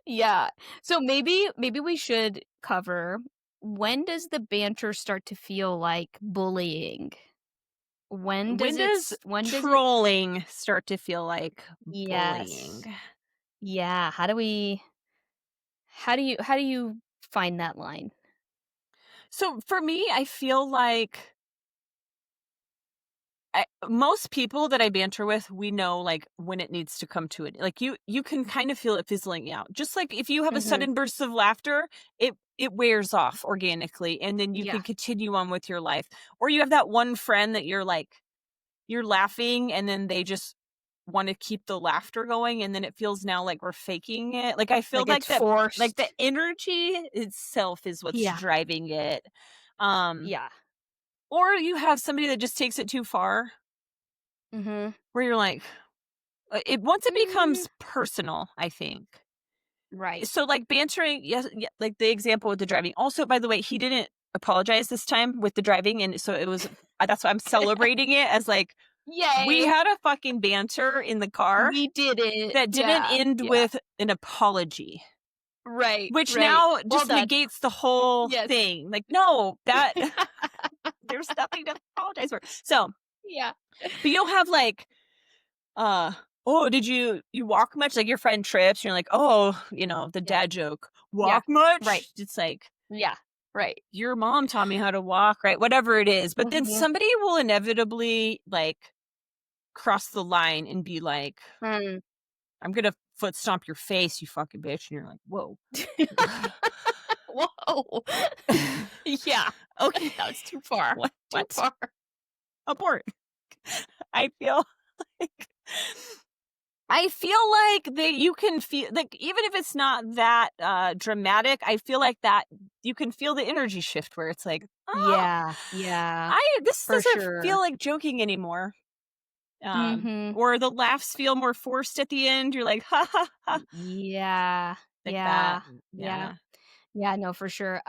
Yeah. So maybe we should cover when does the banter start to feel like bullying? When does When does it trolling start to feel like bullying? Yes. Yeah, how do you find that line? So for me, I feel like most people that I banter with, we know like when it needs to come to it. Like you can kind of feel it fizzling out. Just like if you have a Mhm. sudden burst of laughter, it wears off organically and then you Yeah, can continue on with your life. Or you have that one friend that you're laughing and then they just want to keep the laughter going and then it feels now like we're faking it. Like I feel like it's like that like the forced. energy itself is what's Yeah, driving it. Um yeah. or you have somebody that just takes it too far Mhm. where you're like it once it Mm, becomes personal, I think. right. So, like, bantering yes, yeah, like, the example with the driving. Also, by the way, he didn't apologize this time with the driving, and so it was that's why I'm celebrating it as, like, we Yay! had a fucking banter in the car We did it. that didn't Yeah, end yeah. with an apology, Right, which right. now Well just done. negates the whole Yes. thing. Like, no, that there's nothing to apologize for. So, Yeah. but you'll have, like, uh, "Oh, did you walk much?" Like, your friend trips, and you're like, "Oh," the Yeah, dad joke, yeah. "Walk Right. much?" It's like, Yeah, right. "Your mom taught me how to walk," right? Whatever it is, but then Mhm. somebody will inevitably, like, cross the line and be like, Mm. "I'm gonna foot stomp your face, you fucking bitch," and you're like, "Whoa." Whoa. Yeah. Okay. That was too far. What? Too What? far. Abort. I feel like I feel like that you can feel like even if it's not that dramatic, I feel like that you can feel the energy shift where it's like, oh, Yeah, yeah, I this for doesn't feel sure. like joking anymore. Mhm. Or the laughs feel more forced at the end. You're like, ha ha ha, Yeah, like that. yeah, yeah. Yeah. Yeah, no, for sure.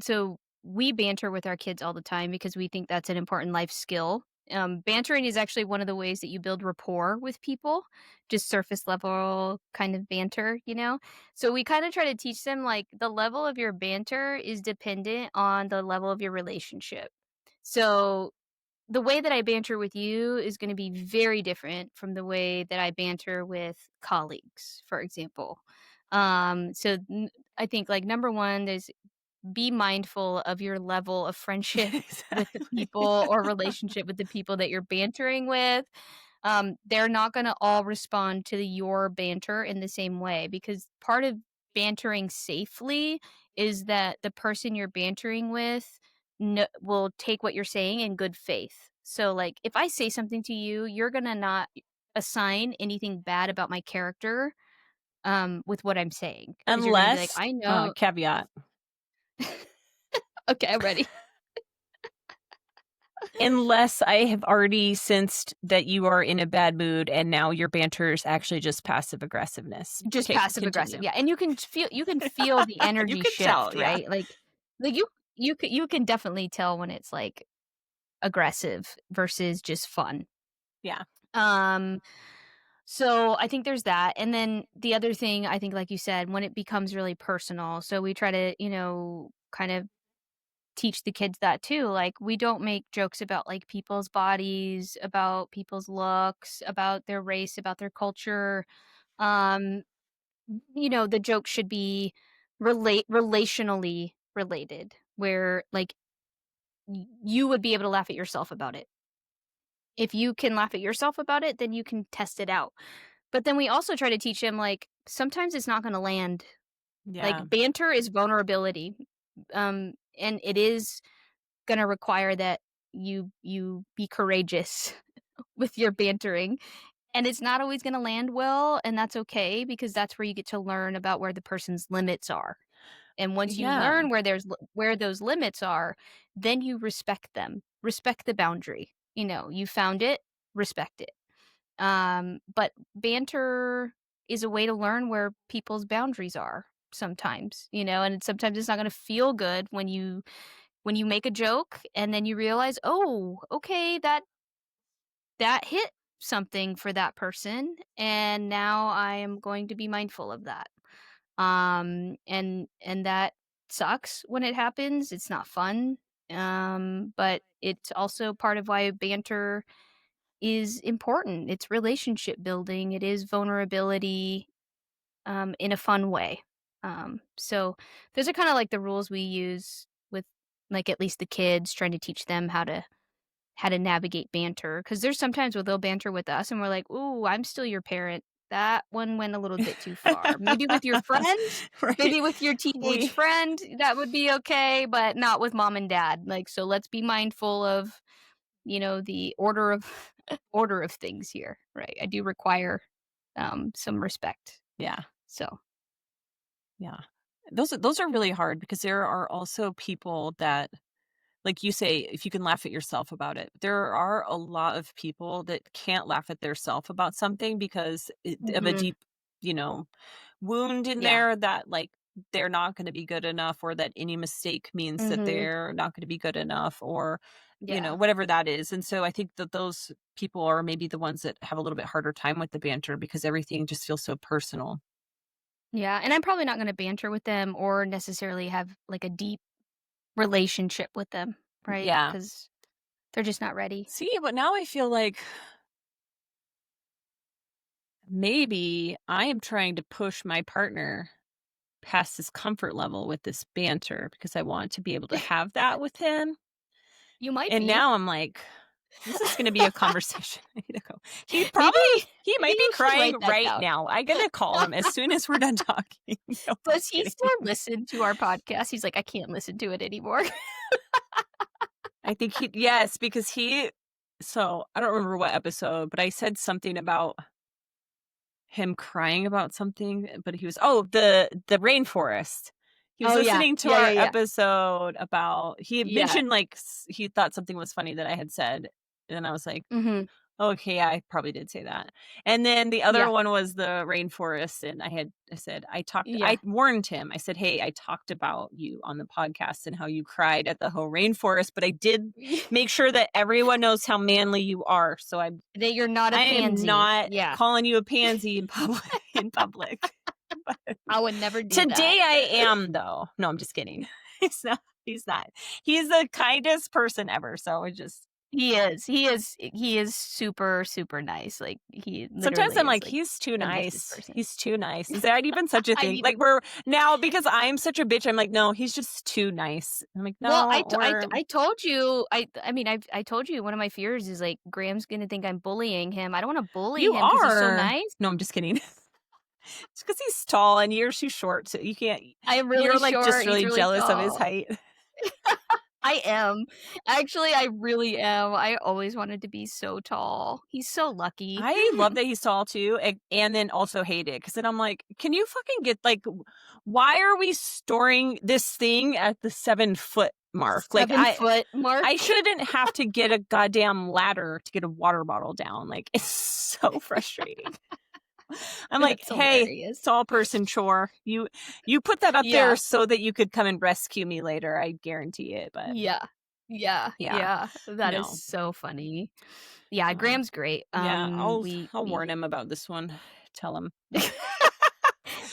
So we banter with our kids all the time because we think that's an important life skill. Bantering is actually one of the ways that you build rapport with people, just surface level kind of banter, you know? So we kind of try to teach them like the level of your banter is dependent on the level of your relationship. So the way that I banter with you is gonna be very different from the way that I banter with colleagues, for example. So n I think, like, number 1, there's be mindful of your level of friendship with the Exactly. people or relationship with the people that you're bantering with. They're not gonna all respond to your banter in the same way because part of bantering safely is that the person you're bantering with will take what you're saying in good faith. So, like, if I say something to you, you're gonna not assign anything bad about my character, with what I'm saying, because 'cause you're gonna be like, Unless "I know." caveat, Okay, I'm ready. unless I have already sensed that you are in a bad mood and now your banter is actually just passive aggressiveness. Just Okay, passive aggressive, continue. yeah, and you can feel the You energy could tell, shift, yeah. right? Like, you can definitely tell when it's, like, aggressive versus just fun. Yeah. Um, so I think there's that, and then the other thing, I think, like you said, when it becomes really personal, so we try to, kind of teach the kids that too, like, we don't make jokes about, like, people's bodies, about people's looks, about their race, about their culture. um the joke should be relationally related, where, like, you would be able to laugh at yourself about it. If you can laugh at yourself about it, then you can test it out. But then we also try to teach him, like, sometimes it's not gonna land. Yeah. Like, banter is vulnerability, and it is gonna require that you be courageous with your bantering, and it's not always gonna land well, and that's okay because that's where you get to learn about where the person's limits are. And once you Yeah. learn where those limits are, then you respect them. Respect the boundary. You found it, respect it. But banter is a way to learn where people's boundaries are sometimes, and sometimes it's not going to feel good when you make a joke and then you realize, "Oh, okay, that hit something for that person and now I am going to be mindful of that." And that sucks when it happens. It's not fun. But it's also part of why banter is important. It's relationship building. It is vulnerability, in a fun way. So those are kind of like the rules we use with, like, at least the kids, trying to teach them how to navigate banter. Because there's sometimes where they'll banter with us and we're like, "Ooh, I'm still your parent. That one went a little bit too far." Maybe with your friend, Right. maybe with your teenage We friend, that would be okay, but not with mom and dad. Like, so let's be mindful of, the order of order of things here, right? I do require, some respect. yeah, So, yeah. Those are really hard because there are also people that, like you say, if you can laugh at yourself about it. There are a lot of people that can't laugh at their self about something because of a mhm, deep, you know, wound in yeah, there that, like, they're not gonna be good enough, or that any mistake means that mhm, they're not gonna be good enough, or, yeah. whatever that is. And so I think that those people are maybe the ones that have a little bit harder time with the banter because everything just feels so personal. Yeah, and I'm probably not gonna banter with them or necessarily have, like, a deep relationship with them, right? Yeah. Because 'Cause they're just not ready. See, but now I feel like maybe I am trying to push my partner past his comfort level with this banter because I want to be able to have that with him. You might And be. now I'm like, this is gonna be a conversation I need to go. Maybe He maybe might be you should crying write that right down. now. I'm gonna call him as soon as we're done talking. No, I'm Does he kidding. still listen to our podcast? He's like, "I can't listen to it anymore." I think he yes, because he so I don't remember what episode, but I said something about him crying about something, but he was the rainforest. He was Oh, yeah. listening to Yeah, yeah, our yeah. episode about he had Yeah. mentioned, like, he thought something was funny that I had said, and I was like, Mhm. Okay, yeah, I probably did say that. And then the other Yeah. one was the rainforest, and I said, I Yeah. warned him. I said, "Hey, I talked about you on the podcast and how you cried at the whole rainforest, but I did make sure that everyone knows how manly you are. So That you're not a I am pansy. not Yeah. calling you a pansy in public in public." But I would never do that. today I am though. No, I'm just kidding. He's not. He's not. He's the kindest person ever. So it just He is. He is super, super nice. Like, he sometimes literally I'm is, like, like, "He's too the nicest nice. person. He's too nice." Is that even such a I thing? need to Like, we're now because I'm such a bitch, I'm like, "No, he's just too nice." I'm like, well, "No, we're I told you, I mean, I told you one of my fears is, like, Graham's gonna think I'm bullying him. I don't wanna bully you him because he's so are." nice. No, I'm just kidding. It's because he's tall and you're too short, so you can't I am really you're, like, just short, he's really really jealous of his tall. height. I am. Actually, I really am. I always wanted to be so tall. He's so lucky. I love that he's tall too, and then also hate it because then I'm like, "Can you fucking get like, why are we storing this thing at the 7-foot mark?" Like, 7-foot mark. I shouldn't have to get a goddamn ladder to get a water bottle down, like, it's so frustrating. I'm like, That's "Hey, hilarious. tall person chore, you put that up there Yeah. so that you could come and rescue me later, I guarantee it," but Yeah. Yeah, yeah, yeah. That is no. so funny. Yeah, Um, Graham's great. yeah, I'll warn We him about this one. Tell him.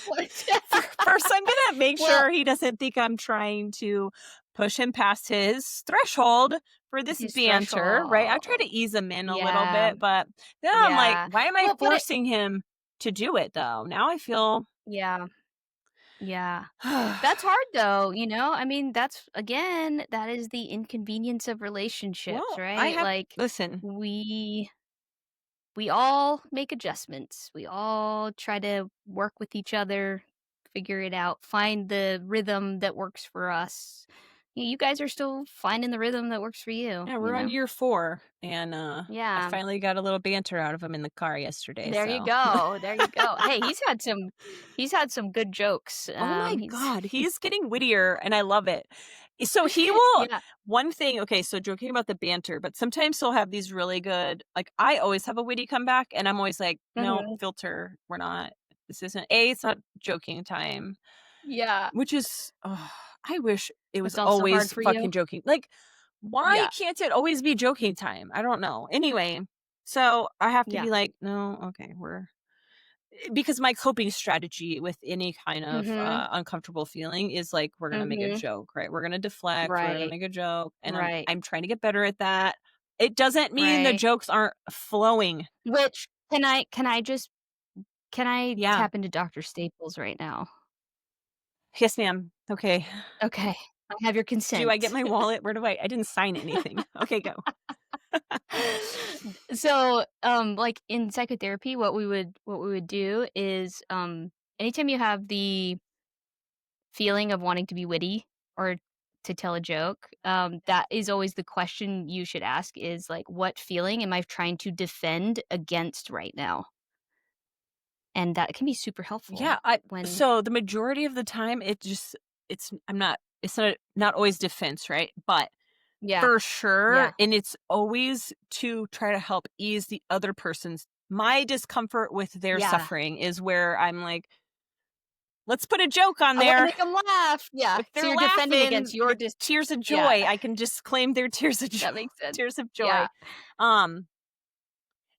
What? First, I'm gonna make Well, sure he doesn't think I'm trying to push him past his threshold for this his banter, right? I try to threshold. ease him in a little Yeah, bit, but then I'm like, yeah. why am I Well, but forcing him to do it though? Now I feel yeah, yeah. That's hard though, you know? I mean, that's again, that is the inconvenience of relationships, well, I right? have Like, listen, we we all make adjustments. We all try to work with each other, figure it out, find the rhythm that works for us. You guys are still finding the rhythm that works for you, yeah, you we're on know? year 4 and I Yeah. finally got a little banter out of him in the car yesterday, There you so go. There you go. Hey, he's had some good jokes. oh my He's god, he's getting wittier and I love it. So he will yeah. one thing okay, so joking about the banter, but sometimes he'll have these really good like I always have a witty comeback and I'm always like, "No, Mhm. filter. We're not this isn't A, it's not joking time." Yeah. Which is I wish it was It's also hard always for you? fucking joking. Like why Yeah. can't it always be joking time? I don't know. Anyway, so I have to Yeah. be like, "No, okay, we're because my coping strategy with any kind of, Mhm. uncomfortable feeling is, like, we're gonna make a Mhm. joke, right? We're gonna deflect, we're gonna Right. make a joke, and Right. I'm trying to get better at that. It doesn't mean the Right. jokes aren't flowing. Which can I Yeah. tap into Dr. Staples right now? "Yes, ma'am. Okay. Okay. I have your Do I get consent. my wallet? Where do I didn't sign anything. Okay, go." So, like, in psychotherapy, what we would do is, anytime you have the feeling of wanting to be witty or to tell a joke, that is always the question you should ask is, like, "What feeling am I trying to defend against right now?" And that can be super helpful Yeah, I when so the majority of the time, it's not always defense, right? But yeah, for sure, yeah, and it's always to try to help ease the other person's my discomfort with their yeah. suffering is where I'm like, "Let's put a joke on I wanna there." make them laugh. Yeah. If So they're you're defending against laughing your with tears of yeah, joy, I can just claim their tears of joy that makes sense. tears of joy. Yeah. Um,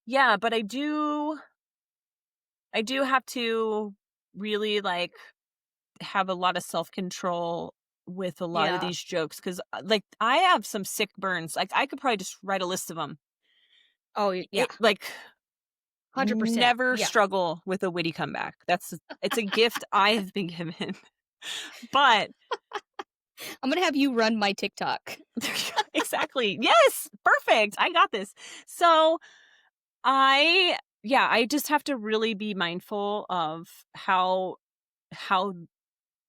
yeah, but I do have to really, like, have a lot of self-control with a lot of Yeah. these jokes 'cause, like, I have some sick burns, like, I could probably just write a list of them. Oh, yeah. Like, 100%. never Yeah. struggle with a witty comeback. It's a gift I have been given. But I'm gonna have you run my TikTok. exactly. Yes, perfect. I got this. So, I just have to really be mindful of how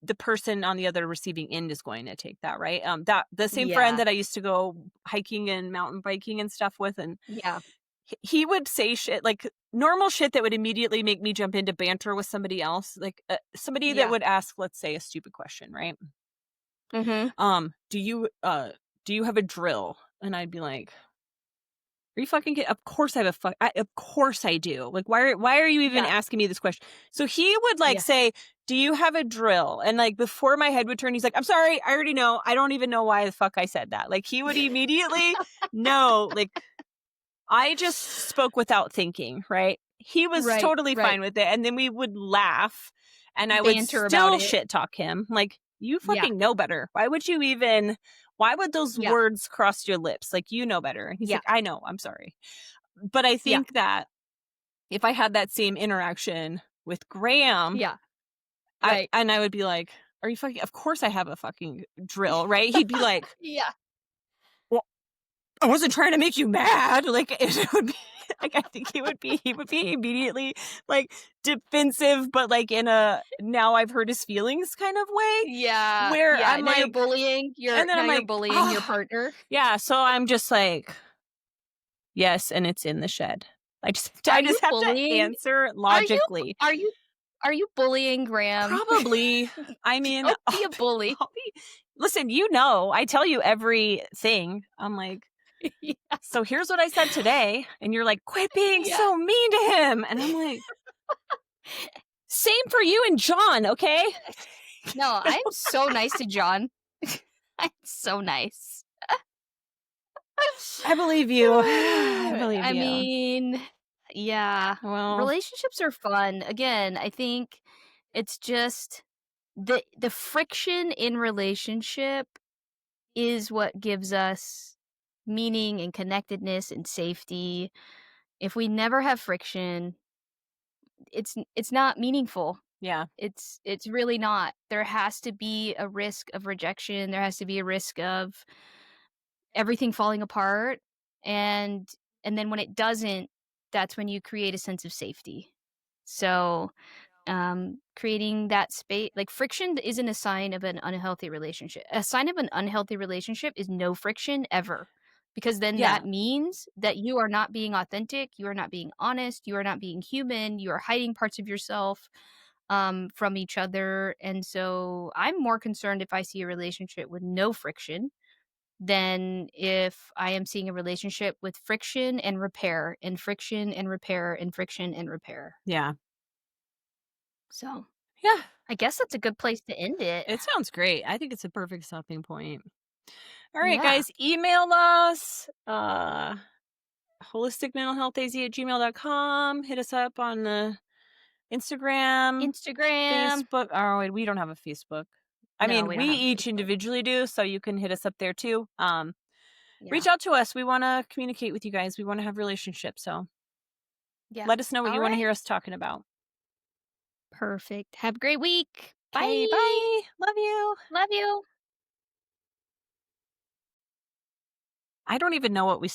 the person on the other receiving end is going to take that, right? That the same friend Yeah. that I used to go hiking and mountain biking and stuff with, and Yeah. he would say shit like normal shit that would immediately make me jump into banter with somebody else, like somebody that Yeah. would ask, let's say, a stupid question, right? Mhm. Do you have a drill? And I'd be like, Are you fucking kid? Of course I have a of course I do. Like, why are you even Yeah. asking me this question? So he would like Yeah. say, "Do you have a drill?" And like before my head would turn, he's like, "I'm sorry, I already know. I don't even know why the fuck I said that." Like he would immediately know. Like I just spoke without thinking, right? He was Right, totally right. fine with it, and then we would laugh, and I would Banter about still it. shit talk him. Like, "You Yeah. fucking know better. Why would you even why would those Yeah. words cross your lips? Like, you know better." And he's Yeah. like, "I know. I'm sorry." But I Yeah. think that if I had that same interaction with Graham, Yeah. Right. I would be like, "Are you fucking of course I have a fucking drill," right? He'd be like, Yeah. "Well, I wasn't trying to make you mad." Like, it would be like, I think he would be immediately, like, defensive, but, like, in a now I've hurt his feelings kind of way, Yeah. where Yeah. I'm Now you're like bullying your and then now I'm you're like, bullying your "Oh." partner. Yeah, so I'm just like, "Yes, and it's in the shed." I Are you just have to bullying? answer Are you logically. are you are you bullying Graham? Probably. I mean, Don't be a bully. I'll be listen, you know, I tell you everything. I'm like, Yeah. "So here's what I said today," and you're like, "Quit being Yeah. so mean to him." And I'm like, "Same for you and John, okay?" No, I'm so nice to John. I'm so nice. I believe you. I believe I you. mean, yeah, Well, relationships are fun. Again, I think it's just the friction in relationship is what gives us meaning and connectedness and safety. If we never have friction, it's not meaningful. yeah. It's really not. There has to be a risk of rejection. There has to be a risk of everything falling apart, and and then when it doesn't, that's when you create a sense of safety. So, creating that space, like, friction isn't a sign of an unhealthy relationship. A sign of an unhealthy relationship is no friction ever, because then Yeah. that means that you are not being authentic, you are not being honest, you are not being human, you are hiding parts of yourself, from each other. And so I'm more concerned if I see a relationship with no friction than if I am seeing a relationship with friction and repair, and friction and repair, and friction and repair. Yeah. So, Yeah. I guess that's a good place to end it. It sounds great. I think it's a perfect stopping point. All right, Yeah. guys, email us, holisticmentalhealthaz@gmail.com. Hit us up on the Instagram, Instagram. Facebook. Oh, wait, we don't have a Facebook. I No, mean, we we don't have a each Facebook. individually do, so you can hit us up there too. Yeah. Reach out to us. We want to communicate with you guys. We want to have relationships. So Yeah. let us know what you want to Alright. hear us talking about. Perfect. Have a great week. Okay, Bye. bye. Love you. Love you. I don't even know what we